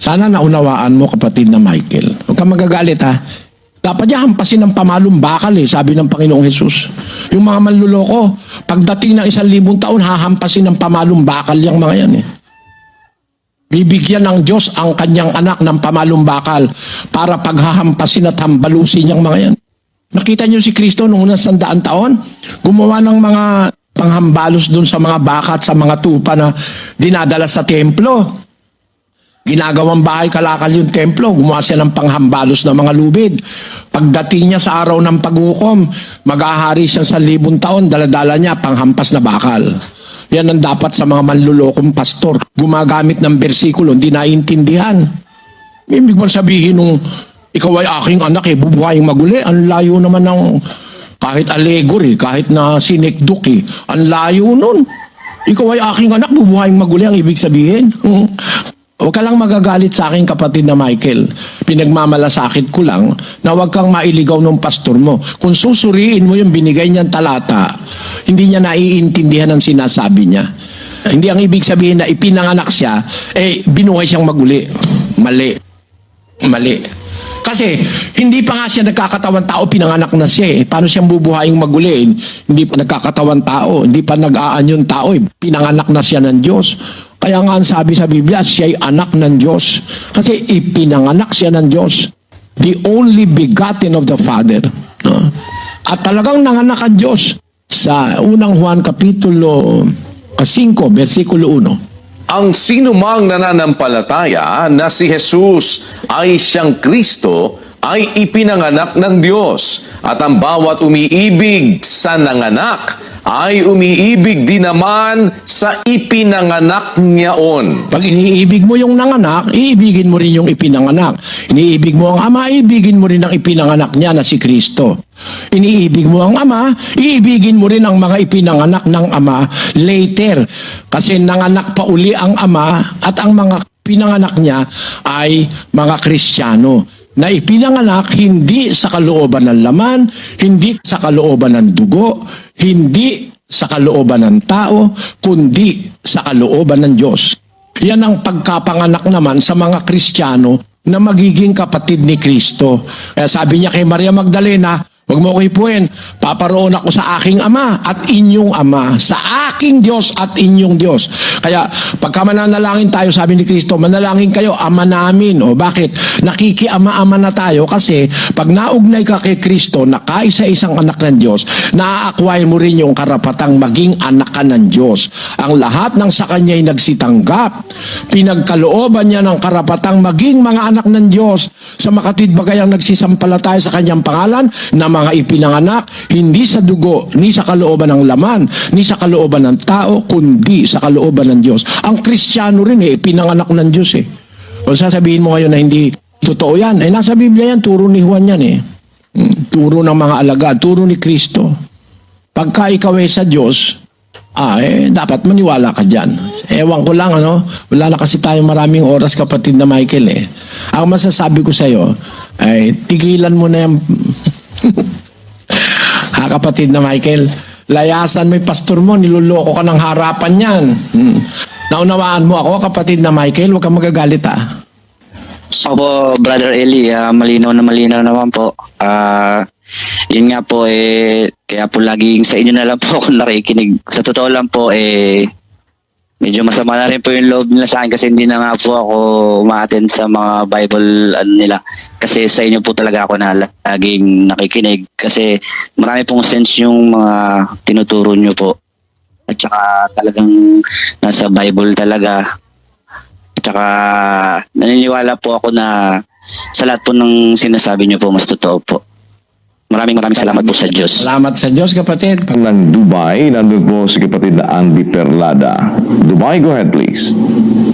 Sana naunawaan mo, kapatid na Michael. Huwag kang magagalit ha. Dapat niya hampasin ng pamalong bakal sabi ng Panginoong Jesus. Yung mga manluloko, pagdating ng 1,000 taon, hahampasin ng pamalong bakal yung mga yan Bibigyan ng Diyos ang kanyang anak ng pamalong bakal para paghahampasin at hambalusin yung mga yan. Nakita niyo si Kristo noong unang 100 taon? Gumawa ng mga panghambalos dun sa mga baka at sa mga tupa na dinadala sa templo. Ginagawang bahay kalakal yung templo, gumawa siya ng panghambalos ng mga lubid. Pagdating niya sa araw ng paghukom, mag-ahari siya sa 1,000 taon, daladala niya panghampas na bakal. Yan ang dapat sa mga manlulokong pastor. Gumagamit ng bersikulo, hindi naiintindihan. Ibig mo sabihin nung ikaw ay aking anak, bubuhaing maguli, ang layo naman ng kahit allegory, kahit na sinekduki, ang layo nun. Ikaw ay aking anak, bubuhaing maguli, ang ibig sabihin. Huwag ka lang magagalit sa akin, kapatid na Michael. Pinagmamalasakit ko lang na huwag kang mailigaw ng pastor mo. Kung susuriin mo yung binigay niyang talata, hindi niya naiintindihan ang sinasabi niya. Hindi ang ibig sabihin na ipinanganak siya, binuhay siyang maguli. Mali. Kasi hindi pa nga siya nagkakatawan tao, pinanganak na siya. Paano siyang bubuhaing maguli? Hindi pa nagkakatawan tao, hindi pa nag-aanyon tao. Pinanganak na siya ng Diyos. Kaya nga ang sabi sa Biblia, siya'y anak ng Diyos. Kasi ipinanganak siya ng Diyos. The only begotten of the Father. At talagang nanganak ang Diyos. Sa unang Juan Kapitulo 5, versikulo 1. Ang sinumang nananampalataya na si Jesus ay siyang Kristo ay ipinanganak ng Diyos, at ang bawat umiibig sa nanganak ay umiibig din naman sa ipinanganak niyaon. Pag iniibig mo yung nanganak, iibigin mo rin yung ipinanganak. Iniibig mo ang ama, iibigin mo rin ang ipinanganak niya na si Kristo. Iniibig mo ang ama, iibigin mo rin ang mga ipinanganak ng ama later. Kasi nanganak pa uli ang ama at ang mga pinanganak niya ay mga Kristiyano. Na ipinanganak hindi sa kalooban ng laman, hindi sa kalooban ng dugo, hindi sa kalooban ng tao, kundi sa kalooban ng Diyos. Yan ang pagkapanganak naman sa mga Kristiyano na magiging kapatid ni Kristo. Kaya sabi niya kay Maria Magdalena, huwag mo ko ipuin, paparoon ako sa aking ama at inyong ama, sa aking Diyos at inyong Diyos. Kaya pagka mananalangin tayo, sabi ni Kristo, manalangin kayo, ama namin. O bakit? Nakikiama-ama na tayo kasi pag naugnay ka kay Kristo, nakaisa-isang anak ng Diyos, na-acquire mo rin yung karapatang maging anak ka ng Diyos. Ang lahat ng sa kanya'y nagsitanggap, pinagkalooban niya ng karapatang maging mga anak ng Diyos sa makatwid bagay ang nagsisampalataya sa kanyang pangalan na mga ipinanganak, hindi sa dugo, ni sa kalooban ng laman, ni sa kalooban ng tao, kundi sa kalooban ng Diyos. Ang Kristiyano rin ipinanganak ng Diyos Kung sasabihin mo ngayon na hindi totoo yan, nasa Biblia yan, turo ni Juan yan Turo ng mga alagad, turo ni Kristo. Pagka ikaw sa Diyos, dapat maniwala ka dyan. Ewan ko lang, wala na kasi tayong maraming oras, kapatid na Michael Ang masasabi ko sa'yo, tigilan mo na yung kapatid na Michael, layasan mo yung pastor mo, niloloko ka ng harapan yan. Naunawaan mo ako, kapatid na Michael, huwag kang magagalit Opo, Brother Eli, malinaw naman po. Yun nga po, kaya po laging sa inyo na lang po ako nakikinig. Sa totoo lang po, medyo masama na rin po yung loob nila sa akin kasi hindi na nga po ako umaattend sa mga Bible nila. Kasi sa inyo po talaga ako na laging nakikinig. Kasi marami pong sense yung mga tinuturo nyo po. At saka talagang nasa Bible talaga. At saka naniniwala po ako na sa lahat po ng sinasabi nyo po mas totoo po. Maraming salamat po sa Diyos. Salamat sa Diyos, kapatid. Ng Dubai, nandun po si kapatid na Andy Perlada. Dubai, go ahead please.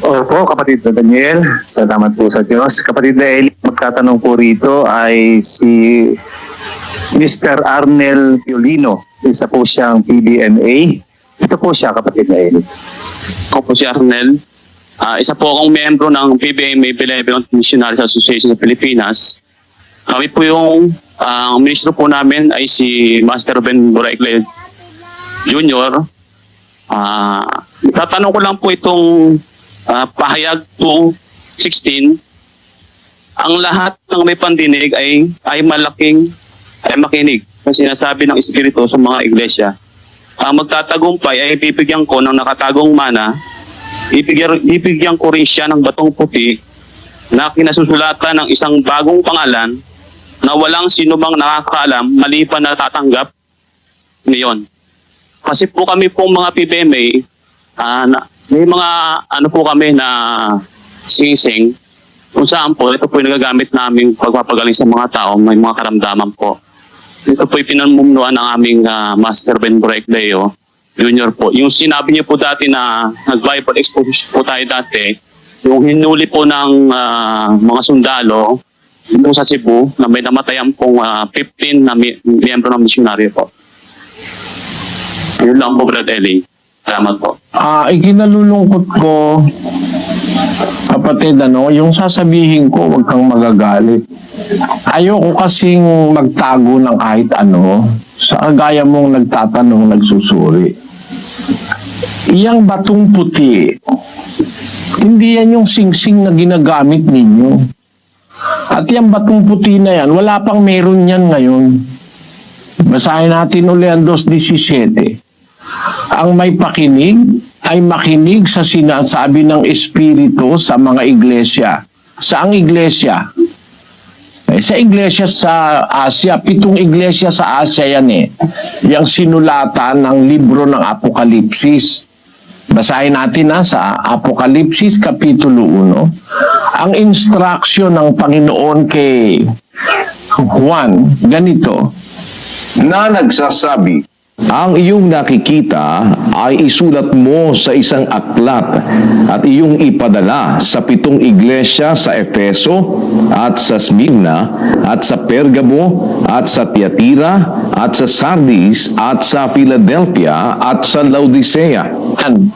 Opo, kapatid na Daniel. Salamat po sa Diyos. Kapatid na Eli, magtatanong po rito ay si Mr. Arnel Piolino. Isa po siyang PBMA. Ito po siya, kapatid na Eli. Ako po si Arnel. Isa po akong membro ng PBMA, Benevolent Missionaries Association sa Pilipinas. Kami po yung ang ministro po namin ay si Master Ben Boraicle Jr. Tatanong ko lang po itong pahayag 2:16. Ang lahat ng may pandinig ay makinig. Kasi sinasabi ng Espiritu sa mga iglesia. Ang magtatagumpay ay bibigyan ko ng nakatagong mana. Ibigyan ko rin siya ng batong puti na kinasusulatan ng isang bagong pangalan na walang sino mang nakakaalam maliban na tatanggap niyon. Kasi po kami pong mga PBMA, may mga po kami na singsing, kung saan po, ito po yung nagagamit namin pagpapagaling sa mga tao, may mga karamdaman po. Ito po yung pinamumunuan ng aming Master Ben Broecleo Jr. po. Yung sinabi niyo po dati na nag-Bible exposition po tayo dati, yung hinuli po ng mga sundalo po sa Cebu na may namatayan pong 15 na miyembro ng misyonaryo po. Yun lang po, Brad Eli. Salamat po. Ikinalulungkot ko, kapatid, yung sasabihin ko, huwag kang magagalit. Ayoko kasing magtago ng kahit ano, sa kagaya mong nagtatanong, nagsusuri. Iyang batong puti, hindi yan yung singsing na ginagamit ninyo. At yung batong puti na yan, wala pang meron yan ngayon. Basahin natin ulit ang 2:17. Ang may pakinig ay makinig sa sinasabi ng Espiritu sa mga iglesia. Saang iglesia? Sa iglesia sa Asia, 7 iglesia sa Asia yan Yang sinulatan ng libro ng Apokalipsis. Basahin natin sa Apokalipsis Kapitulo 1. Ang instruction ng Panginoon kay Juan, ganito. Na nagsasabi, ang iyong nakikita ay isulat mo sa isang aklat at iyong ipadala sa 7 iglesia sa Efeso at sa Smyrna at sa Pergamo at sa Tiatira at sa Sardis at sa Philadelphia at sa Laodicea.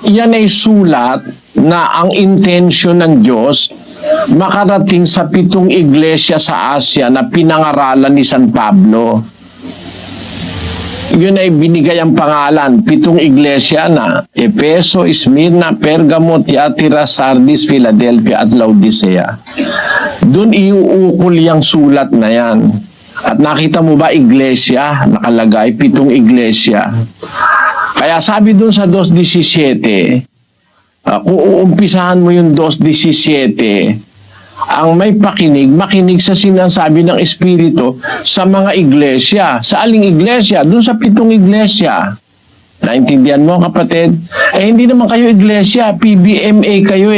Yan ay sulat na ang intensyon ng Diyos makarating sa 7 iglesia sa Asia na pinangaralan ni San Pablo. Yun ay binigay ang pangalan, 7 iglesia na Efeso, Smyrna, Pergamo, Tiatira, Sardis, Philadelphia at Laodicea. Doon iuukol yung sulat na yan. At nakita mo ba iglesia? Nakalagay, 7 iglesia. Kaya sabi doon sa 2:17, kung uumpisahan mo yung 2:17, ang may pakinig, makinig sa sinasabi ng Espiritu sa mga iglesia. Sa aling iglesia? Doon sa 7 iglesia. Naintindihan mo, kapatid? Hindi naman kayo iglesia, PBMA kayo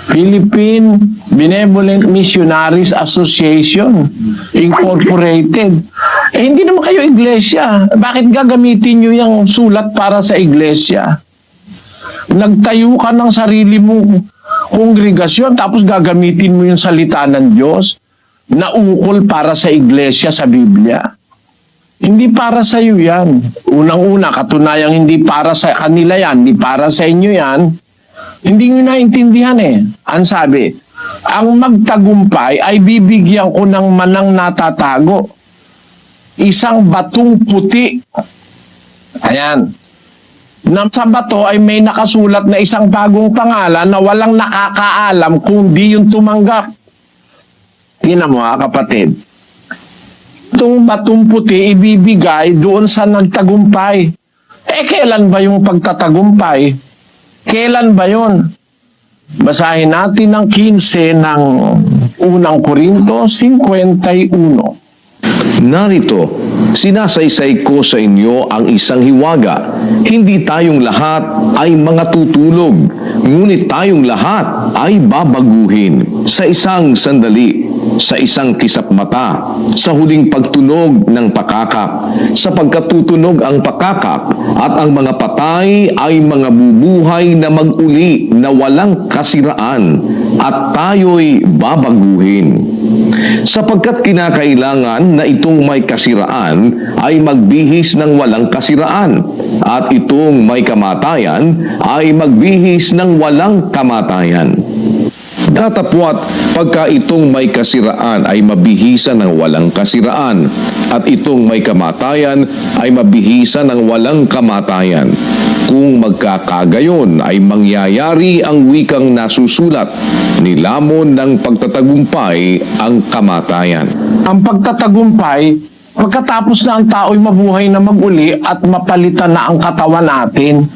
Philippine Benevolent Missionaries Association Incorporated. Hindi naman kayo iglesia. Bakit gagamitin nyo yung sulat para sa iglesia? Nagtayo ka ng sarili mong kongregasyon tapos gagamitin mo yung salita ng Diyos na ukol para sa iglesia sa Biblia. Hindi para sa iyo yan. Unang-una, katunayang hindi para sa kanila yan, hindi para sa inyo yan. Hindi nyo naintindihan Ang sabi, ang magtagumpay ay bibigyan ko ng manang natatago. Isang batong puti. Ayan. Na sa bato ay may nakasulat na isang bagong pangalan na walang nakakaalam kung di yung tumanggap. Tingnan mo kapatid. Itong batong puti ibibigay doon sa nagtagumpay. Kailan ba yung pagtatagumpay? Kailan ba yun? Basahin natin ang 15 ng 1 Korinto 51. Narito, sinasaysay ko sa inyo ang isang hiwaga. Hindi tayong lahat ay mga tutulog, ngunit tayong lahat ay babaguhin sa isang sandali, sa isang kisap mata, sa huling pagtunog ng pakakak. Sapagkat tutunog ang pakakak at ang mga patay ay mga bubuhay na mag-uli na walang kasiraan at tayo'y babaguhin. Sapagkat kinakailangan na itong may kasiraan ay magbihis ng walang kasiraan at itong may kamatayan ay magbihis ng walang kamatayan. Datapwat pagka itong may kasiraan ay mabihisan ng walang kasiraan at itong may kamatayan ay mabihisan ng walang kamatayan. Kung magkakagayon ay mangyayari ang wikang nasusulat, nilamon ng pagtatagumpay ang kamatayan. Ang pagtatagumpay, pagkatapos na ang tao'y mabuhay na mag-uli at mapalitan na ang katawan natin.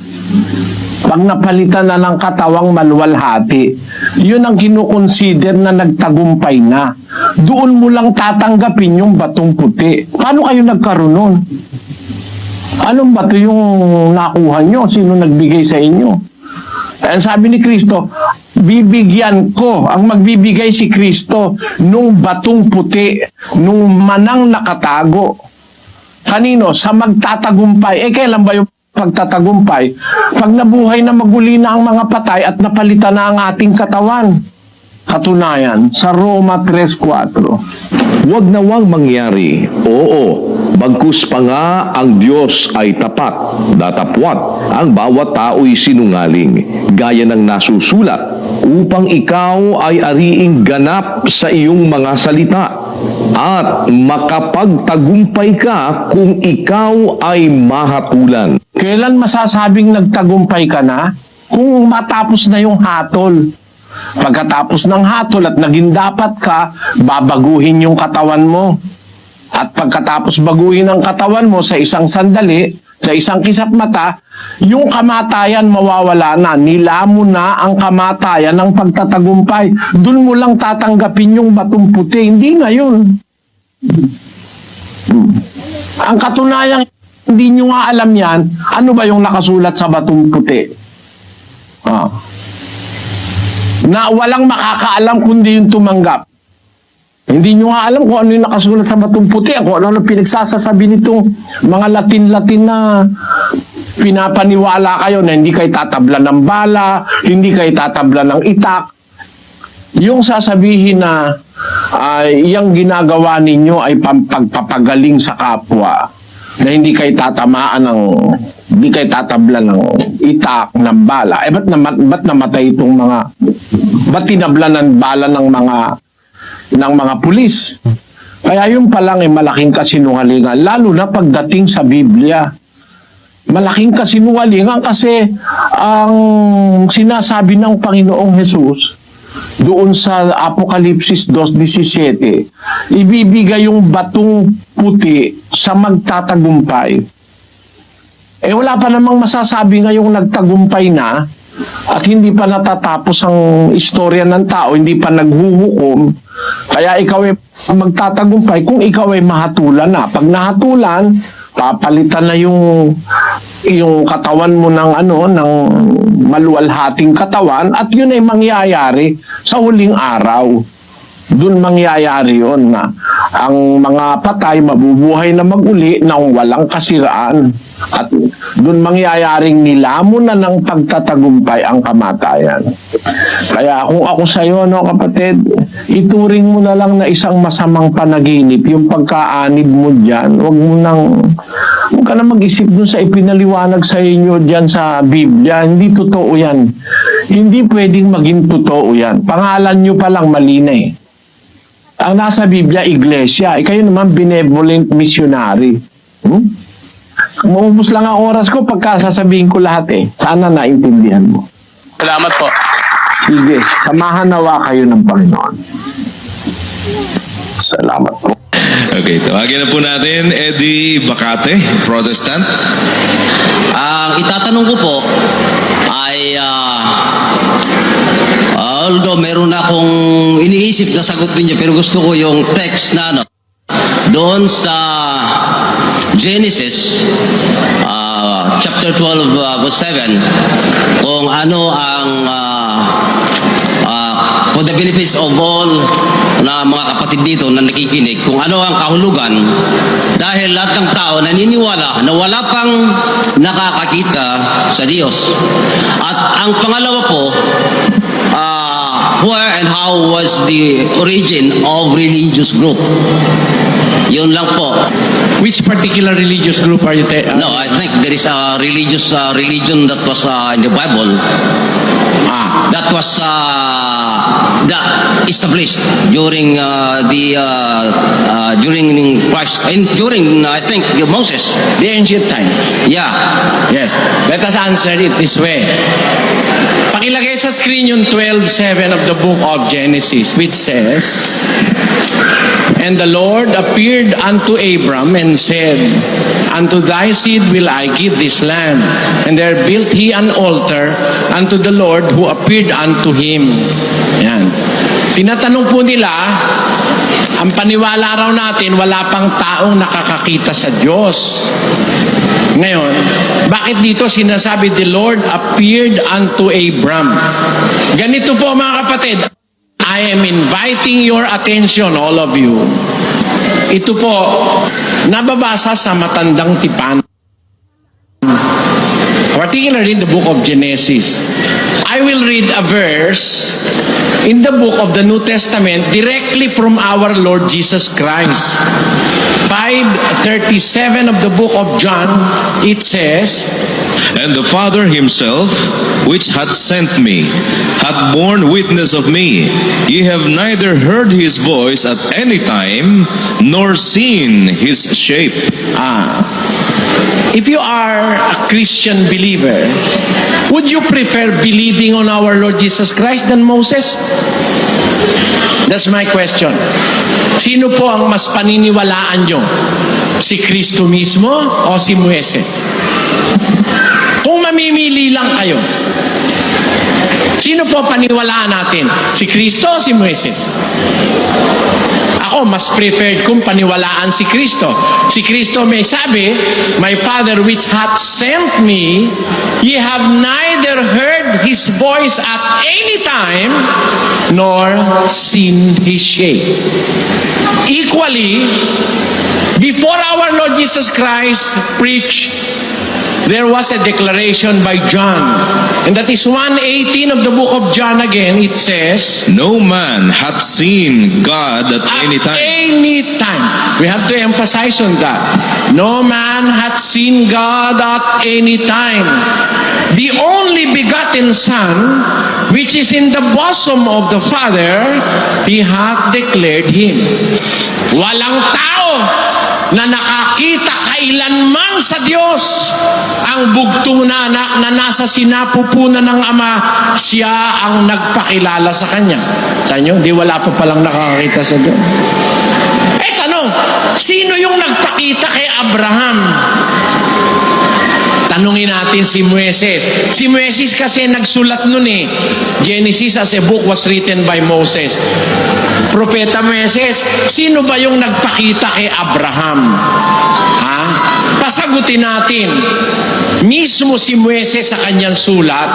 Pag napalitan na ng katawang maluwalhati, yun ang kinukonsider na nagtagumpay na. Doon mo lang tatanggapin yung batong puti. Paano kayo nagkaroon nun? Anong bato yung nakuha nyo? Sino nagbigay sa inyo? Ang sabi ni Kristo, bibigyan ko, ang magbibigay si Kristo nung batong puti, nung manang nakatago. Kanino? Sa magtatagumpay. Kailan ba yung pagtatagumpay? Pag nabuhay na maguli na ang mga patay at napalitan na ang ating katawan. Katunayan, sa Roma 3:4. Huwag nawang mangyari. Oo, bagkus pa nga ang Diyos ay tapat, datapwat, ang bawat tao'y sinungaling, gaya ng nasusulat, upang ikaw ay ariing ganap sa iyong mga salita, at makapagtagumpay ka kung ikaw ay mahatulan. Kailan masasabing nagtagumpay ka na? Kung matapos na yung hatol. Pagkatapos ng hatol at naging dapat ka, babaguhin yung katawan mo. At pagkatapos baguhin ang katawan mo sa isang sandali, sa isang kisap mata, yung kamatayan mawawala na. Nilamon na ang kamatayan ng pagtatagumpay. Doon mo lang tatanggapin yung batong puti. Hindi ngayon. Ang katunayan, hindi nyo nga alam yan, ano ba yung nakasulat sa batong puti? Na walang makakaalam kundi yung tumanggap. Hindi nyo nga alam kung ano yung nakasulat sa batong puti, kung ano pinagsasasabi nitong mga Latin-Latin na pinapaniwala kayo na hindi kayo tatabla ng bala, hindi kayo tatabla ng itak. Yung sasabihin na yung ginagawa ninyo ay pagpapagaling sa kapwa, na hindi kayo tatamaan ng, hindi kayo tatabla ng itak, ng bala. Ba't namatay itong mga, ba't tinabla ng bala ng mga pulis? Kaya yun pa lang ay malaking kasinungalingan, lalo na pagdating sa Biblia. Malaking kasinungalingan kasi ang sinasabi ng Panginoong Hesus doon sa Apokalipsis 2:17, ibibigay yung batong puti sa magtatagumpay. Wala pa namang masasabi ngayong nagtagumpay na at hindi pa natatapos ang istorya ng tao, hindi pa naghuhukom. Kaya ikaw ay magtatagumpay kung ikaw ay mahatulan na. Pag nahatulan, papalitan na yung katawan mo ng ng maluwalhating katawan at yun ay mangyayari sa huling araw. Doon mangyayari yun na ang mga patay mabubuhay na maguli ng walang kasiraan. At doon mangyayaring nilamon na ng pagtatagumpay ang kamatayan. Kaya kung ako sa iyo, kapatid, ituring mo na lang na isang masamang panaginip yung pagkaanib mo dyan. Huwag ka na mag-isip dun sa ipinaliwanag sa inyo dyan sa Biblia. Hindi totoo yan. Hindi pwedeng maging totoo yan. Pangalan nyo pa lang mali na eh. Ang nasa Biblia, iglesia. Kayo naman benevolent missionary. Maubos lang ang oras ko pagka sasabihin ko lahat eh. Sana naintindihan mo. Salamat po. Sige, samahan nawa kayo ng Panginoon. Salamat po. Okay, tawagin na po natin Eddie Bacate, Protestant. Ang itatanong ko po ay although meron akong iniisip na sagot ninyo, pero gusto ko yung text na doon sa Genesis chapter 12 verse 7, kung ano ang for the benefits of all na mga kapatid dito na nakikinig, kung ano ang kahulugan, dahil lahat ng tao naniniwala na wala pang nakakakita sa Diyos. At ang pangalawa po, where and how was the origin of religious group? Yun lang po. Which particular religious group are you No, I think there is a religious religion that was in the Bible. That was established during during Christ, during I think Moses, the ancient times? Yeah. Yes. Let us answer it this way. Pakilagay sa screen yung 12:7 of the book of Genesis, which says, "And the Lord appeared unto Abram and said, Unto thy seed will I give this land. And there built he an altar unto the Lord who appeared unto him." Yan. Tinatanong po nila, ang paniwala raw natin, wala pang taong nakakakita sa Diyos. Ngayon, bakit dito sinasabi, the Lord appeared unto Abram? Ganito po mga kapatid, I am inviting your attention, all of you. Ito po, nababasa sa Matandang Tipan, particularly in the book of Genesis. I will read a verse in the book of the New Testament directly from our Lord Jesus Christ. 5:37 of the book of John, it says, And the Father himself, which hath sent me, hath borne witness of me. Ye have neither heard his voice at any time, nor seen his shape. If you are a Christian believer, would you prefer believing on our Lord Jesus Christ than Moses? That's my question. Sino po ang mas paniniwalaan nyo? Si Kristo mismo o si Moises? Kung mamimili lang kayo, sino po paniwalaan natin? Si Kristo o si Moises? Ako, mas preferred kong paniwalaan si Kristo. Si Kristo may sabi, My Father which hath sent me, ye have neither heard his voice at any time, nor seen his shape. Equally, before our Lord Jesus Christ preached, there was a declaration by John. And that is 1:18 of the book of John again. It says, No man hath seen God at any time. Any time. We have to emphasize on that. No man hath seen God at any time. The only begotten Son, which is in the bosom of the Father, He hath declared Him. Walang tao na nakakita kailanman sa Diyos. Ang bugtong na anak na nasa sinapupunan ng Ama, siya ang nagpakilala sa Kanya. Tanyo, di wala pa palang nakakita sa Diyos. Tanong, sino yung nagpakita kay Abraham? Tanungin natin si Moises. Si Moises kasi nagsulat nun eh. Genesis as a book was written by Moses. Propeta Moises, sino ba yung nagpakita kay Abraham? Ha? Pasagutin natin. Mismo si Moises sa kanyang sulat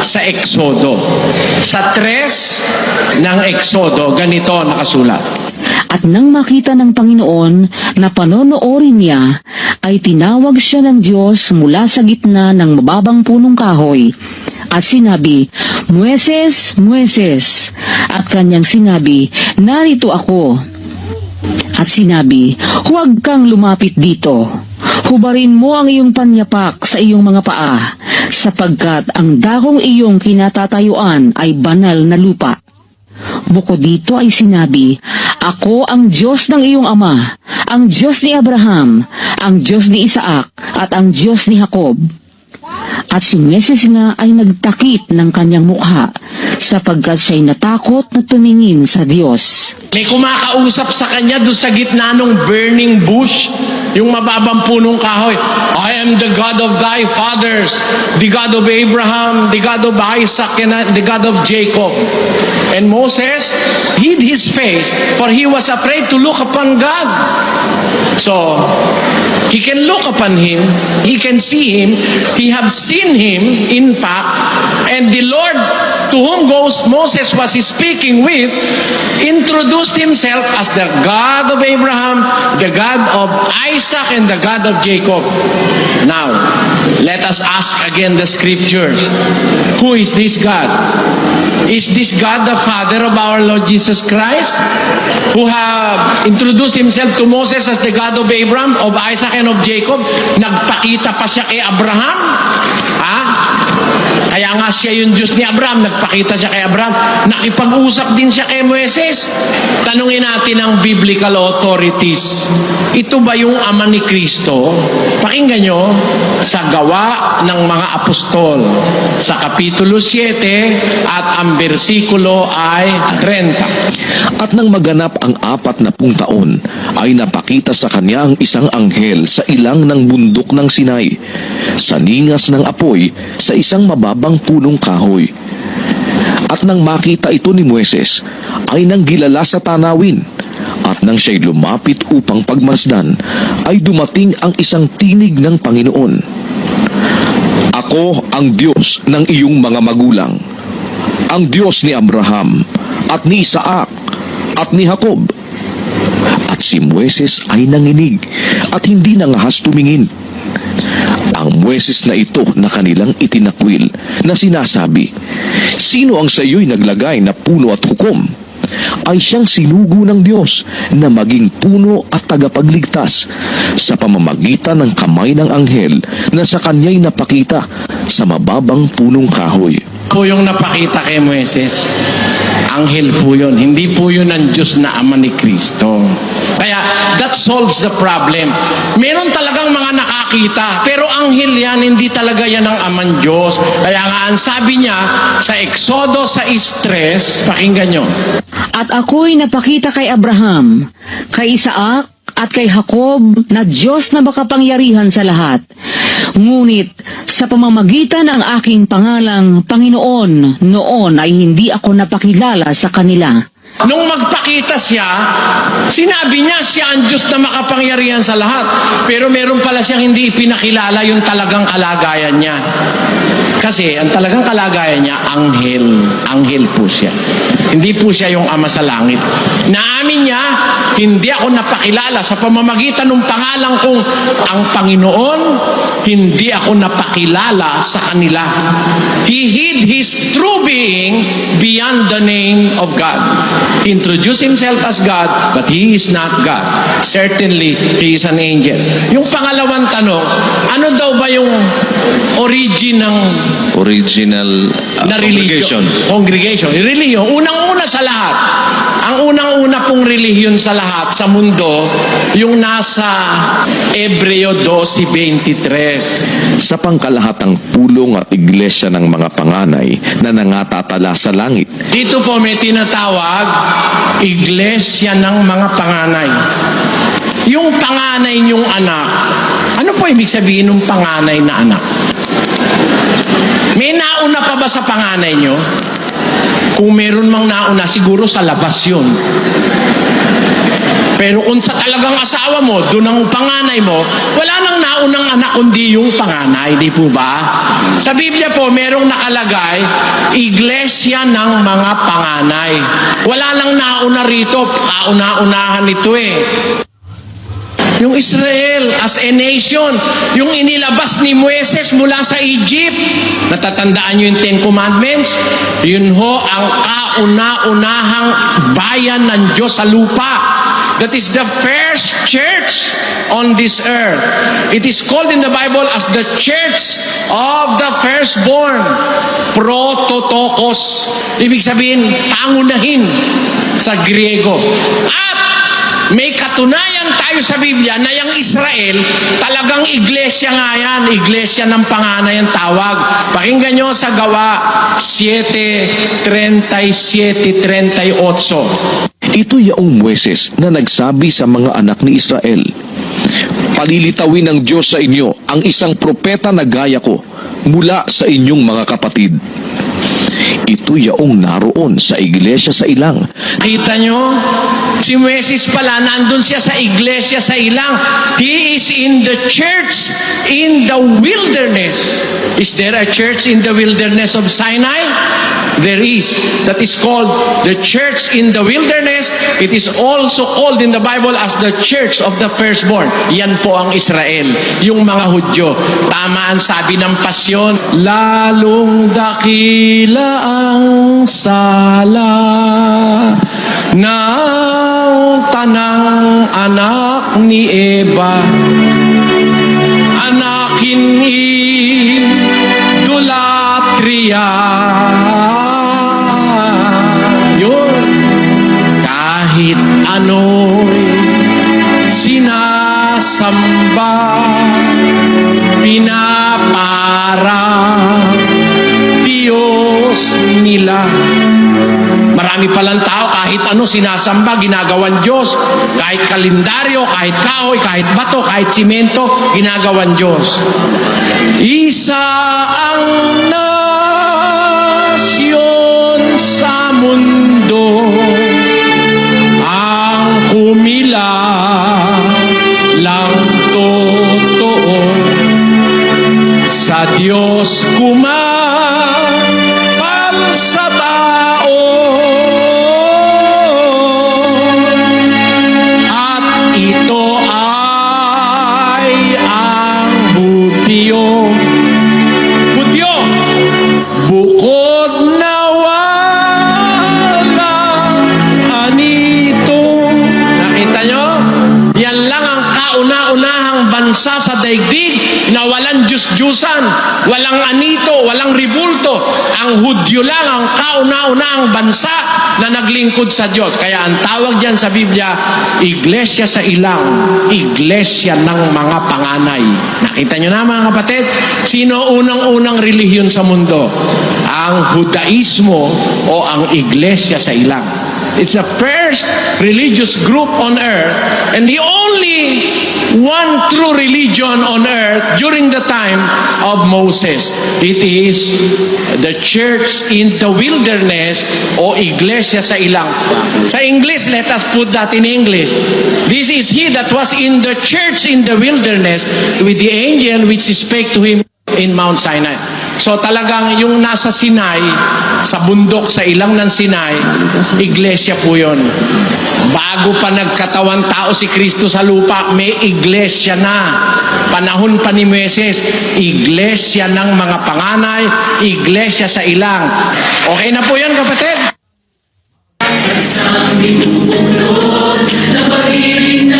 sa Exodo. Sa 3 ng Exodo, ganito nakasulat. At nang makita ng Panginoon na panonoorin niya, ay tinawag siya ng Diyos mula sa gitna ng mababang punong kahoy. At sinabi, Moises, Moises. At kanyang sinabi, narito ako. At sinabi, huwag kang lumapit dito. Hubarin mo ang iyong panyapak sa iyong mga paa, sapagkat ang dakong iyong kinatatayuan ay banal na lupa. Bukod dito ay sinabi, Ako ang Diyos ng iyong ama, ang Diyos ni Abraham, ang Diyos ni Isaac, at ang Diyos ni Jacob. At si Moises nga ay nagtakip ng kanyang mukha, sapagkat siya'y natakot na tumingin sa Diyos. May kumakausap sa kanya doon sa gitna ng burning bush, yung mababang punong kahoy. I am the God of thy fathers, the God of Abraham, the God of Isaac, and the God of Jacob. And Moses hid his face, for he was afraid to look upon God. So, he can look upon him, he can see him, he have seen him, in fact, and the Lord to whom Moses was speaking with, introduced himself as the God of Abraham, the God of Isaac, and the God of Jacob. Now, let us ask again the scriptures. Who is this God? Is this God the Father of our Lord Jesus Christ, who have introduced himself to Moses as the God of Abraham, of Isaac, and of Jacob? Nagpakita pa siya kay Abraham? Kaya nga siya yung Diyos ni Abraham, nagpakita siya kay Abraham, nakipag-usap din siya kay Moises. Tanungin natin ang biblical authorities. Ito ba yung ama ni Kristo? Pakinggan nyo sa Gawa ng mga Apostol, sa Kapitulo 7 at ang bersikulo ay 30. At nang maganap ang 40 taon, ay napakita sa kanya ang isang anghel sa ilang ng bundok ng Sinai, sa ningas ng apoy sa isang mababang punong kahoy. At nang makita ito ni Moises, ay nanggilala sa tanawin, At nang siya'y lumapit upang pagmasdan, ay dumating ang isang tinig ng Panginoon. Ako ang Diyos ng iyong mga magulang, ang Diyos ni Abraham, at ni Isaac, at ni Jacob. At si Moises ay nanginig, at hindi nangahas tumingin. Ang Moises na ito na kanilang itinakwil, na sinasabi, sino ang sa iyo'y naglagay na puno at hukom? Ay siyang sinugo ng Diyos na maging puno at tagapagligtas sa pamamagitan ng kamay ng anghel na sa kanya'y napakita sa mababang punong kahoy. Po yung napakita kay Moises, anghel po yun. Hindi po yun ang Diyos na Ama ni Kristo. Kaya that solves the problem. Meron talagang mga nakakita, pero anghel yan, hindi talaga yan ang Amang Diyos. Kaya nga ang sabi niya sa Exodo sa 3, pakinggan nyo. At ako'y napakita kay Abraham, kay Isaac, at kay Jacob na Diyos na makapangyarihan sa lahat. Ngunit sa pamamagitan ng aking pangalang Panginoon, noon ay hindi ako napakilala sa kanila. Nung magpakita siya, sinabi niya siya ang Diyos na makapangyarihan sa lahat. Pero meron pala siyang hindi ipinakilala yung talagang kalagayan niya. Kasi ang talagang kalagayan niya, anghel. Anghel po siya. Hindi po siya yung Ama sa langit. Naamin niya, hindi ako napakilala sa pamamagitan ng pangalan kong ang Panginoon, hindi ako napakilala sa kanila. He hid his true being beyond the name of God. He introduced himself as God, but he is not God. Certainly, he is an angel. Yung pangalawang tanong, ano daw ba yung origin ng Original na congregation. Congregation. Religion. Unang-una sa lahat. Ang unang-una pong relihiyon sa lahat sa mundo, yung nasa Hebreo 12:23. Sa pangkalahatang pulong at iglesia ng mga panganay na nangatatala sa langit. Dito po may tinatawag, iglesia ng mga panganay. Yung panganay niyong anak, ano po ibig sabihin ng panganay na anak? May nauna pa ba sa panganay nyo? Kung meron mang nauna, siguro sa labas yun. Pero kung sa talagang asawa mo, doon ang panganay mo, wala nang naunang anak kundi yung panganay, di po ba? Sa Biblia po, merong nakalagay, iglesia ng mga panganay. Wala lang nauna rito, kauna-unahan ito eh. Yung Israel as a nation, yung inilabas ni Moises mula sa Egypt. Natatandaan nyo yung Ten Commandments? Yun ho ang kauna-unahang bayan ng Diyos sa lupa. That is the first church on this earth. It is called in the Bible as the church of the firstborn. Prototokos. Ibig sabihin, pangunahin sa Griego. At may katunayan tayo sa Biblia na yung Israel, talagang iglesia nga yan. Iglesia ng panganay ang tawag. Pakinggan nyo sa Gawa 7:37-38. Ito yaong Moises na nagsabi sa mga anak ni Israel, palilitawin ng Diyos sa inyo ang isang propeta na gaya ko mula sa inyong mga kapatid. Ito yaong naroon sa iglesia sa ilang. Kita nyo? Si Moises pala, nandun siya sa iglesia sa ilang. He is in the church in the wilderness. Is there a church in the wilderness of Sinai? There is. That is called the church in the wilderness. It is also called in the Bible as the church of the firstborn. Yan po ang Israel. Yung mga Hudyo. Tama ang sabi ng Pasyon, lalong dakila ang sala ng tanang anak ni Eva, anakin idolatria. Yun, kahit ano'y sinasamba, pinapara Diyos nila. Marami palang tao, kahit ano sinasamba, ginagawan Diyos. Kahit kalendaryo, kahit kahoy, kahit bato, kahit simento, ginagawan Diyos. Isa ang nasyon sa mundo, ang Diyos kumapal sa tao at ito ay ang Hudyo. Hudyo, bukod na walang anito. Nakita nyo? Yan lang ang kauna-unahang bansa sa daigdig na walang Diyos-Diyusan, walang anito, walang ribulto. Ang Hudyo lang ang kauna-unahang bansa na naglingkod sa Diyos. Kaya ang tawag diyan sa Biblia, Iglesia sa ilang, Iglesia ng mga panganay. Nakita nyo na mga kapatid, sino unang-unang relihiyon sa mundo? Ang Hudaismo o ang Iglesia sa ilang. It's the first religious group on earth and the only one true religion on earth during the time of Moses. It is the church in the wilderness o Iglesia sa ilang. Sa English, let us put that in English. This is he that was in the church in the wilderness with the angel which spake to him in Mount Sinai. So talagang yung nasa Sinai, sa bundok, sa ilang ng Sinai, iglesia po yun. Bago pa nagkatawan tao si Kristo sa lupa, may iglesia na. Panahon pa ni Moises, iglesia ng mga panganay, iglesia sa ilang. Okay na po yan, kapatid? Sa aming bumulong na pag-ibig